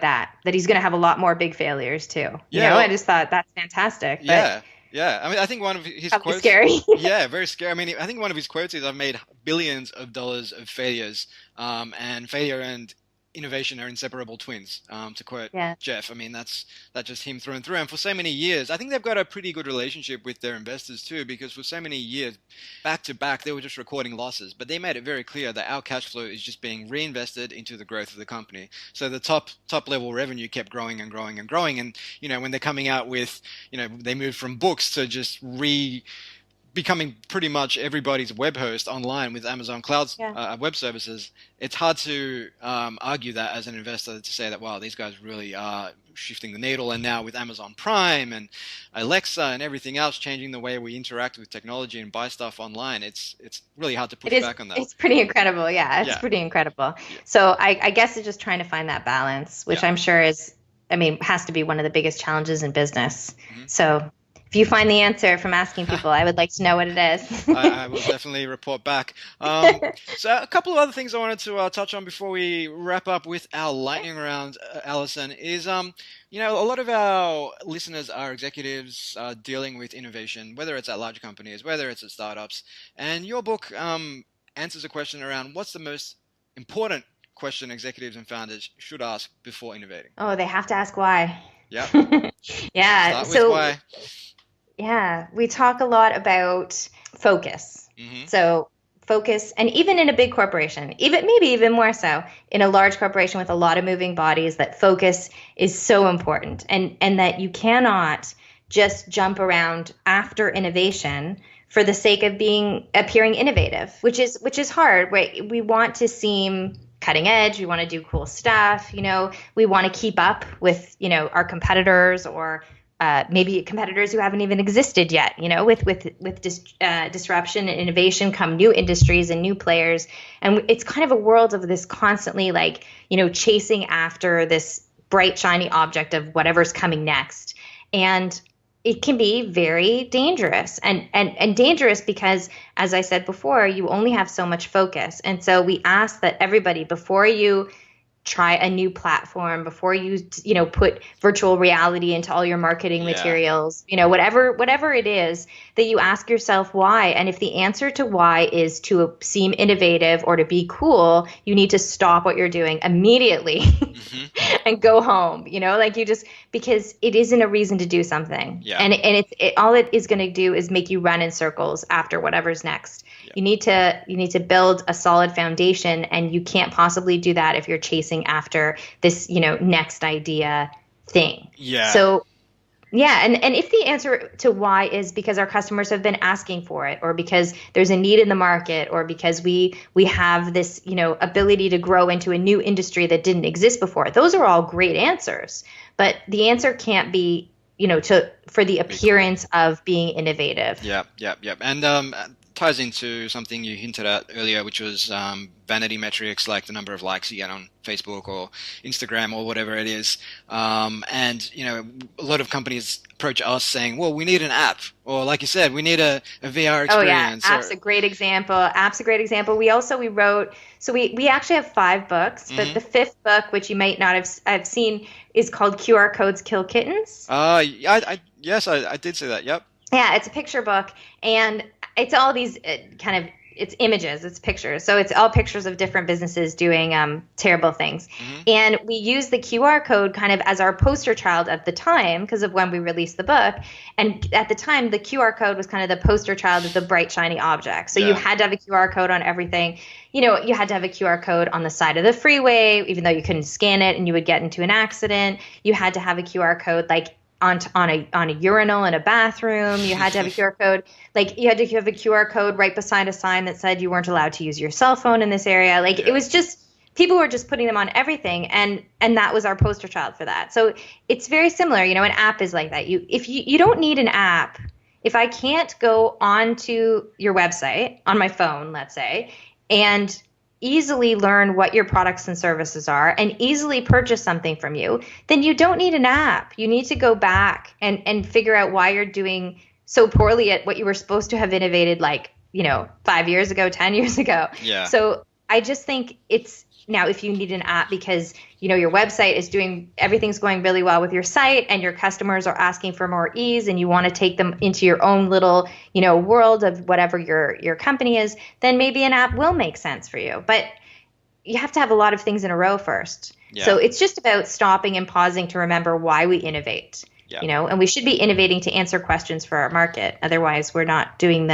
that he's going to have a lot more big failures too. I just thought that's fantastic. But Yeah, I mean, I think one of his quotes... scary. Yeah, very scary. I mean, I think one of his quotes is, I've made billions of dollars of failures, and failure and innovation are inseparable twins, to quote Jeff. I mean, that's just him through and through. And for so many years, I think they've got a pretty good relationship with their investors too, because for so many years, back to back, they were just recording losses. But they made it very clear that our cash flow is just being reinvested into the growth of the company. So the top level revenue kept growing and growing and growing. And, when they're coming out with, they moved from books to just becoming pretty much everybody's web host online with Amazon Cloud's web services, it's hard to argue that as an investor, to say that, wow, these guys really are shifting the needle. And now with Amazon Prime and Alexa and everything else changing the way we interact with technology and buy stuff online, it's really hard to push back on that. It's pretty incredible. It's pretty incredible. So I guess it's just trying to find that balance, which I'm sure has to be one of the biggest challenges in business. So if you find the answer from asking people, I would like to know what it is. I will definitely report back. So a couple of other things I wanted to touch on before we wrap up with our lightning round, Alison, is a lot of our listeners are executives dealing with innovation, whether it's at large companies, whether it's at startups. And your book answers a question around what's the most important question executives and founders should ask before innovating. Oh, they have to ask why. Yeah. Yeah. Start with why. Yeah, we talk a lot about focus. So focus, and even in a big corporation, maybe even more so in a large corporation with a lot of moving bodies, that focus is so important, and that you cannot just jump around after innovation for the sake of appearing innovative, which is hard, right? We want to seem cutting edge. We want to do cool stuff. We want to keep up with, our competitors, or maybe competitors who haven't even existed yet. With disruption and innovation come new industries and new players, and it's kind of a world of this constantly chasing after this bright shiny object of whatever's coming next, and it can be very dangerous and dangerous because, as I said before, you only have so much focus. And so we ask that everybody, before you try a new platform, before you, put virtual reality into all your marketing materials, whatever it is, that you ask yourself why. And if the answer to why is to seem innovative or to be cool, you need to stop what you're doing immediately and go home, because it isn't a reason to do something. Yeah. And all it is going to do is make you run in circles after whatever's next. Yeah. You need to build a solid foundation, and you can't possibly do that if you're chasing after this, next idea thing. Yeah. So yeah. And if the answer to why is because our customers have been asking for it, or because there's a need in the market, or because we have this, ability to grow into a new industry that didn't exist before, those are all great answers. But the answer can't be, for the appearance of being innovative. Yeah. And ties into something you hinted at earlier, which was vanity metrics, like the number of likes you get on Facebook or Instagram or whatever it is. And, a lot of companies approach us saying, well, we need an app, or like you said, we need a VR experience. Oh yeah, app's a great example. We wrote, so we actually have 5 books, but the 5th book, which you might not have seen, is called QR Codes Kill Kittens. Yes, I did see that. Yep. Yeah, it's a picture book, and it's all these it's images, it's pictures. So it's all pictures of different businesses doing terrible things. And we use the QR code kind of as our poster child at the time, because of when we released the book. And at the time, the QR code was kind of the poster child of the bright, shiny object. So you had to have a QR code on everything. You had to have a QR code on the side of the freeway, even though you couldn't scan it and you would get into an accident. You had to have a QR code on a urinal in a bathroom. You had to have a QR code. You had to have a QR code right beside a sign that said you weren't allowed to use your cell phone in this area. It was just, people were just putting them on everything, and that was our poster child for that. So it's very similar. An app is like that. If you don't need an app. If I can't go onto your website on my phone, let's say, and easily learn what your products and services are and easily purchase something from you, then you don't need an app. You need to go back and figure out why you're doing so poorly at what you were supposed to have innovated 5 years ago, 10 years ago. Yeah. So I just think it's now, if you need an app because your website is everything's going really well with your site, and your customers are asking for more ease, and you want to take them into your own little, world of whatever your company is, then maybe an app will make sense for you. But you have to have a lot of things in a row first. Yeah. So it's just about stopping and pausing to remember why we innovate. Yeah. And we should be innovating to answer questions for our market. Otherwise, we're not putting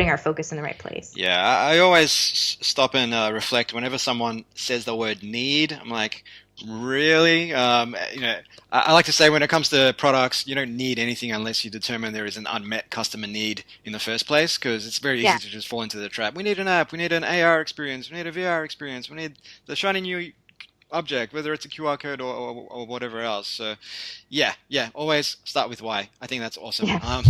our focus in the right place. Yeah, I always stop and reflect whenever someone says the word need. I'm like, really? I like to say, when it comes to products, you don't need anything unless you determine there is an unmet customer need in the first place, because it's very easy to just fall into the trap. We need an app, we need an AR experience, we need a VR experience, we need the shiny new object, whether it's a QR code or whatever else. So yeah, always start with why. I think that's awesome. Yeah.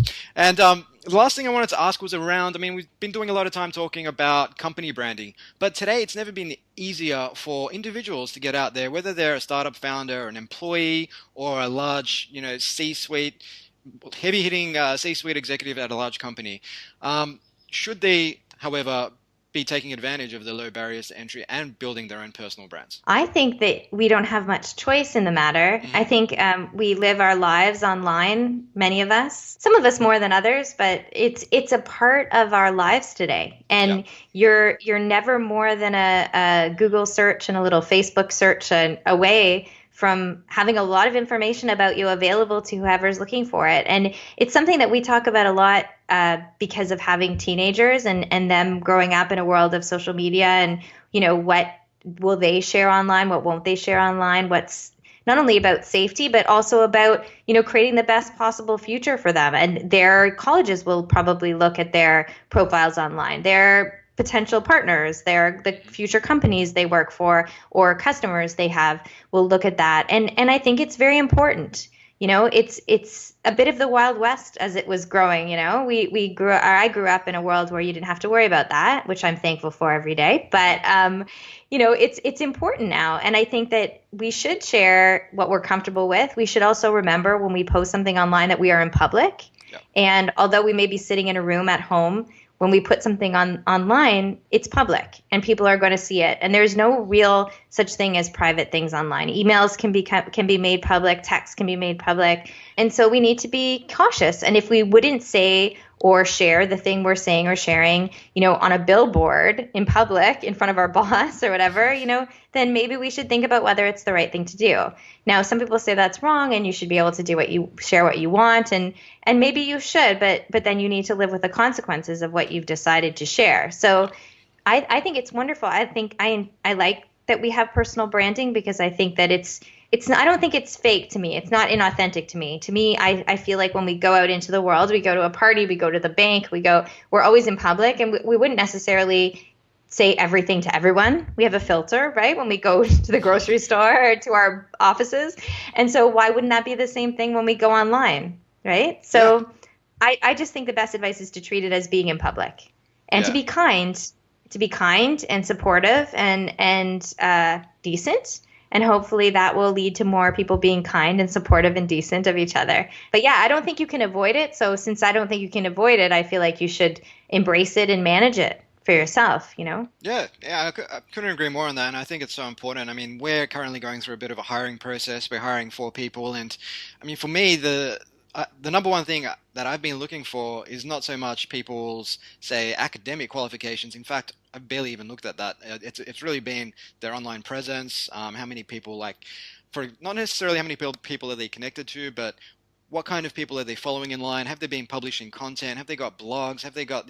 The last thing I wanted to ask was around, we've been doing a lot of time talking about company branding, but today it's never been easier for individuals to get out there, whether they're a startup founder, an employee, or a large, C-suite, heavy-hitting C-suite executive at a large company. Should they, however, be taking advantage of the low barriers to entry and building their own personal brands? I think that we don't have much choice in the matter. I think we live our lives online, many of us, some of us more than others, but it's a part of our lives today. And you're never more than a Google search and a little Facebook search away from having a lot of information about you available to whoever's looking for it. And it's something that we talk about a lot because of having teenagers and them growing up in a world of social media, and, what will they share online? What won't they share online? What's not only about safety, but also about, creating the best possible future for them. And their colleges will probably look at their profiles online. Their potential partners, the future companies they work for or customers they have will look at that. And I think it's very important. It's a bit of the Wild West as it was growing. I grew up in a world where you didn't have to worry about that, which I'm thankful for every day. But it's important now, and I think that we should share what we're comfortable with. We should also remember when we post something online that we are in public, and although we may be sitting in a room at home, when we put something online, it's public and people are going to see it. And there's no real such thing as private things online. Emails can be made public, text can be made public. And so we need to be cautious. And if we wouldn't say or share the thing we're saying or sharing, on a billboard in public in front of our boss or whatever, then maybe we should think about whether it's the right thing to do. Now, some people say that's wrong and you should be able to share what you want, and maybe you should, but then you need to live with the consequences of what you've decided to share. So I think it's wonderful. I think I like that we have personal branding, because I think that I don't think it's fake to me. It's not inauthentic to me. To me, I feel like when we go out into the world, we go to a party, we go to the bank, we're always in public, and we wouldn't necessarily say everything to everyone. We have a filter, right? When we go to the grocery store or to our offices. And so why wouldn't that be the same thing when we go online, right? So yeah. I just think the best advice is to treat it as being in public and to be kind and supportive and decent. And hopefully that will lead to more people being kind and supportive and decent of each other. But yeah, I don't think you can avoid it. So since I don't think you can avoid it, I feel like you should embrace it and manage it for yourself, Yeah, I couldn't agree more on that. And I think it's so important. I mean, we're currently going through a bit of a hiring process. We're hiring 4 people. And I mean, for me, the number one thing that I've been looking for is not so much people's, say, academic qualifications. In fact, I've barely even looked at that. It's really been their online presence, how many people not necessarily how many people are they connected to, but what kind of people are they following in line? Have they been publishing content? Have they got blogs? Have they got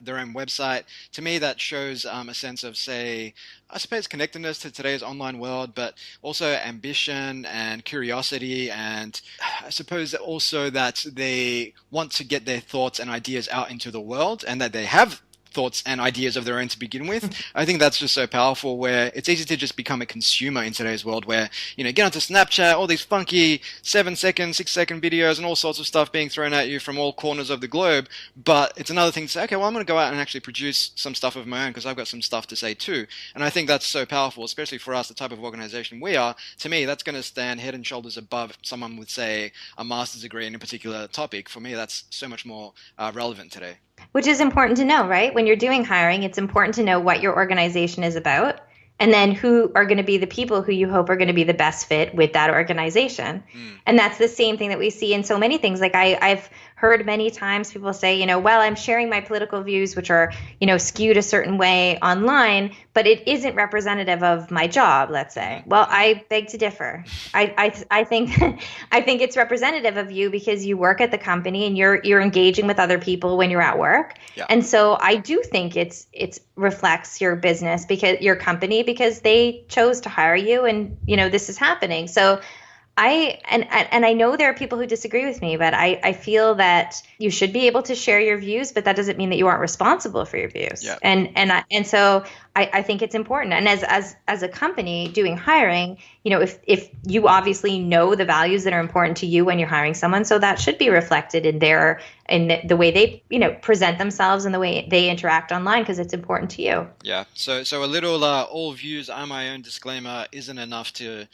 their own website? To me, that shows a sense of, say, I suppose connectedness to today's online world, but also ambition and curiosity, and I suppose also that they want to get their thoughts and ideas out into the world, and that they have thoughts and ideas of their own to begin with. I think that's just so powerful, where it's easy to just become a consumer in today's world, where, get onto Snapchat, all these funky 7-second, 6-second videos and all sorts of stuff being thrown at you from all corners of the globe. But it's another thing to say, okay, well, I'm going to go out and actually produce some stuff of my own, because I've got some stuff to say too. And I think that's so powerful, especially for us, the type of organization we are. To me, that's going to stand head and shoulders above someone with, say, a master's degree in a particular topic. For me, that's so much more relevant today. Which is important to know, right? When you're doing hiring, it's important to know what your organization is about, and then who are going to be the people who you hope are going to be the best fit with that organization. And that's the same thing that we see in so many things. Like I've heard many times people say, well, I'm sharing my political views, which are, skewed a certain way online, but it isn't representative of my job, let's say. Well, I beg to differ. I think it's representative of you, because you work at the company and you're engaging with other people when you're at work. Yeah. And so I do think it's reflects your business, because your company, because they chose to hire you, and this is happening. So I know there are people who disagree with me, but I feel that you should be able to share your views, but that doesn't mean that you aren't responsible for your views. Yeah. And so I think it's important. And as a company doing hiring, if you obviously know the values that are important to you when you're hiring someone, so that should be reflected in the way they present themselves and the way they interact online, because it's important to you. Yeah. So a little all views are my own disclaimer isn't enough to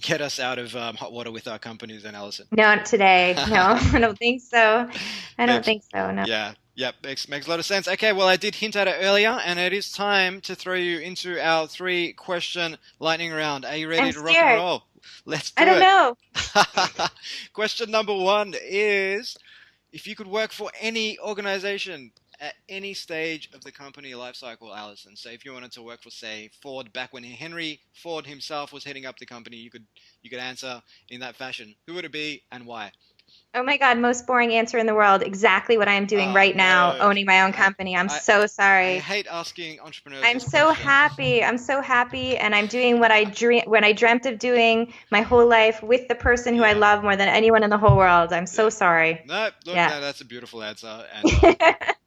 get us out of hot water with our companies, and Alison. No, not today. No, I don't think so. I don't think so. No. Yeah. Yep, makes a lot of sense. Okay, well, I did hint at it earlier, and it is time to throw you into our 3-question lightning round. Are you ready to rock and roll? Let's do it. I don't know. Question number 1 is, if you could work for any organization at any stage of the company lifecycle, Alison, so if you wanted to work for, say, Ford, back when Henry Ford himself was heading up the company, you could answer in that fashion. Who would it be and why? Oh my God, most boring answer in the world. Exactly what I am doing right now, owning my own company. I'm so sorry. I hate asking entrepreneurs. I'm so happy. And I'm doing what I dreamt of doing my whole life with the person who I love more than anyone in the whole world. I'm so sorry. No, that's a beautiful answer. And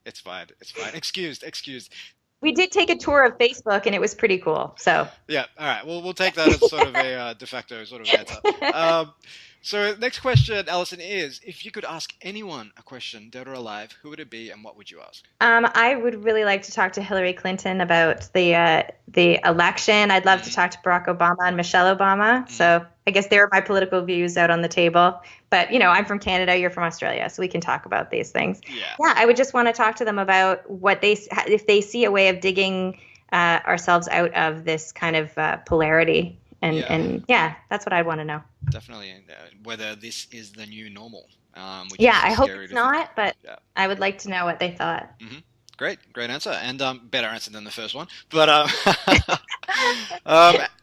it's fine. Excused. We did take a tour of Facebook, and it was pretty cool. So yeah, all right. Well, we'll take that as sort of a de facto sort of answer. So next question, Alison, is, if you could ask anyone a question, dead or alive, who would it be and what would you ask? I would really like to talk to Hillary Clinton about the election. I'd love to talk to Barack Obama and Michelle Obama. So I guess there are my political views out on the table. But, I'm from Canada, you're from Australia, so we can talk about these things. Yeah, I would just want to talk to them about if they see a way of digging ourselves out of this kind of polarity. And that's what I want to know. Definitely. Whether this is the new normal. Which I hope it's not, but I would like to know what they thought. Mm-hmm. Great answer, and better answer than the first one. But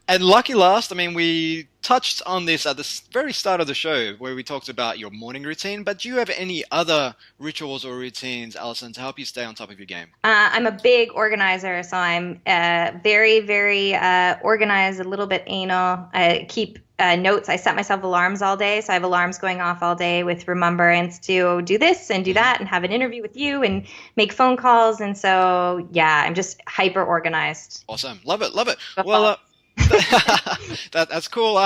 and lucky last, we touched on this at the very start of the show where we talked about your morning routine. But do you have any other rituals or routines, Alison, to help you stay on top of your game? I'm a big organizer, so I'm very, very organized, a little bit anal. I keep notes. I set myself alarms all day, so I have alarms going off all day with remembrance to do this and do that and have an interview with you and make phone calls. And so, I'm just hyper organized. Awesome. Love it. Well, that's cool.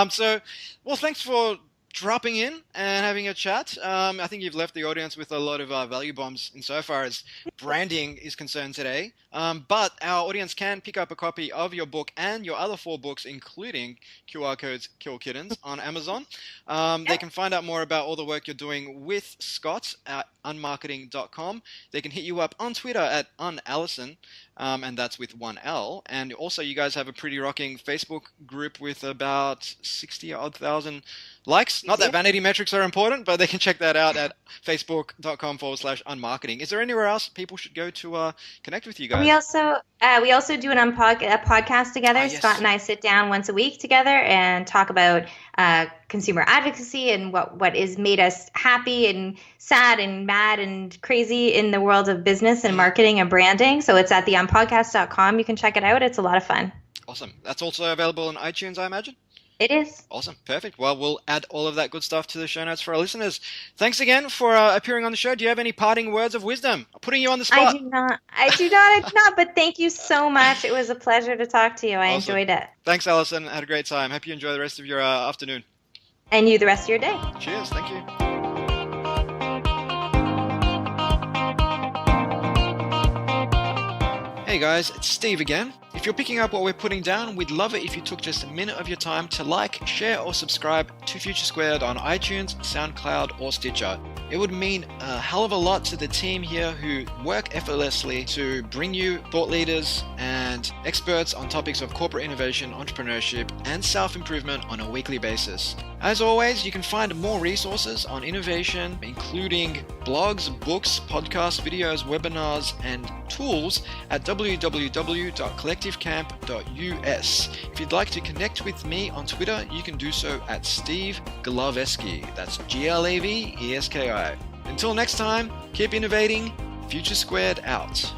Thanks for dropping in and having a chat. I think you've left the audience with a lot of value bombs insofar as branding is concerned today. But our audience can pick up a copy of your book and your other 4 books, including QR Codes Kill Kittens, on Amazon. They can find out more about all the work you're doing with Scott at UnMarketing.com. They can hit you up on Twitter at UnAlison, and that's with 1 L. And also, you guys have a pretty rocking Facebook group with about 60,000 likes. Not that vanity metrics are important, but they can check that out at facebook.com/unmarketing. Is there anywhere else people should go to connect with you guys? We also do a podcast together. Yes. Scott and I sit down once a week together and talk about consumer advocacy and what is made us happy and sad and mad and crazy in the world of business and marketing and branding. So it's at theunpodcast.com. You can check it out. It's a lot of fun. Awesome. That's also available on iTunes, I imagine? It is. Awesome. Perfect. Well, we'll add all of that good stuff to the show notes for our listeners. Thanks again for appearing on the show. Do you have any parting words of wisdom? I'm putting you on the spot. I do not. But thank you so much. It was a pleasure to talk to you. I enjoyed it. Thanks, Alison. I had a great time. Hope you enjoy the rest of your afternoon. And you the rest of your day. Cheers. Thank you. Hey guys, it's Steve again. If you're picking up what we're putting down, we'd love it if you took just a minute of your time to like, share, or subscribe to Future Squared on iTunes, SoundCloud, or Stitcher. It would mean a hell of a lot to the team here who work effortlessly to bring you thought leaders and experts on topics of corporate innovation, entrepreneurship, and self-improvement on a weekly basis. As always, you can find more resources on innovation, including blogs, books, podcasts, videos, webinars, and tools at www.collectivecamp.us. If you'd like to connect with me on Twitter, you can do so at Steve Glaveski. That's Glaveski. Until next time, keep innovating. Future Squared out.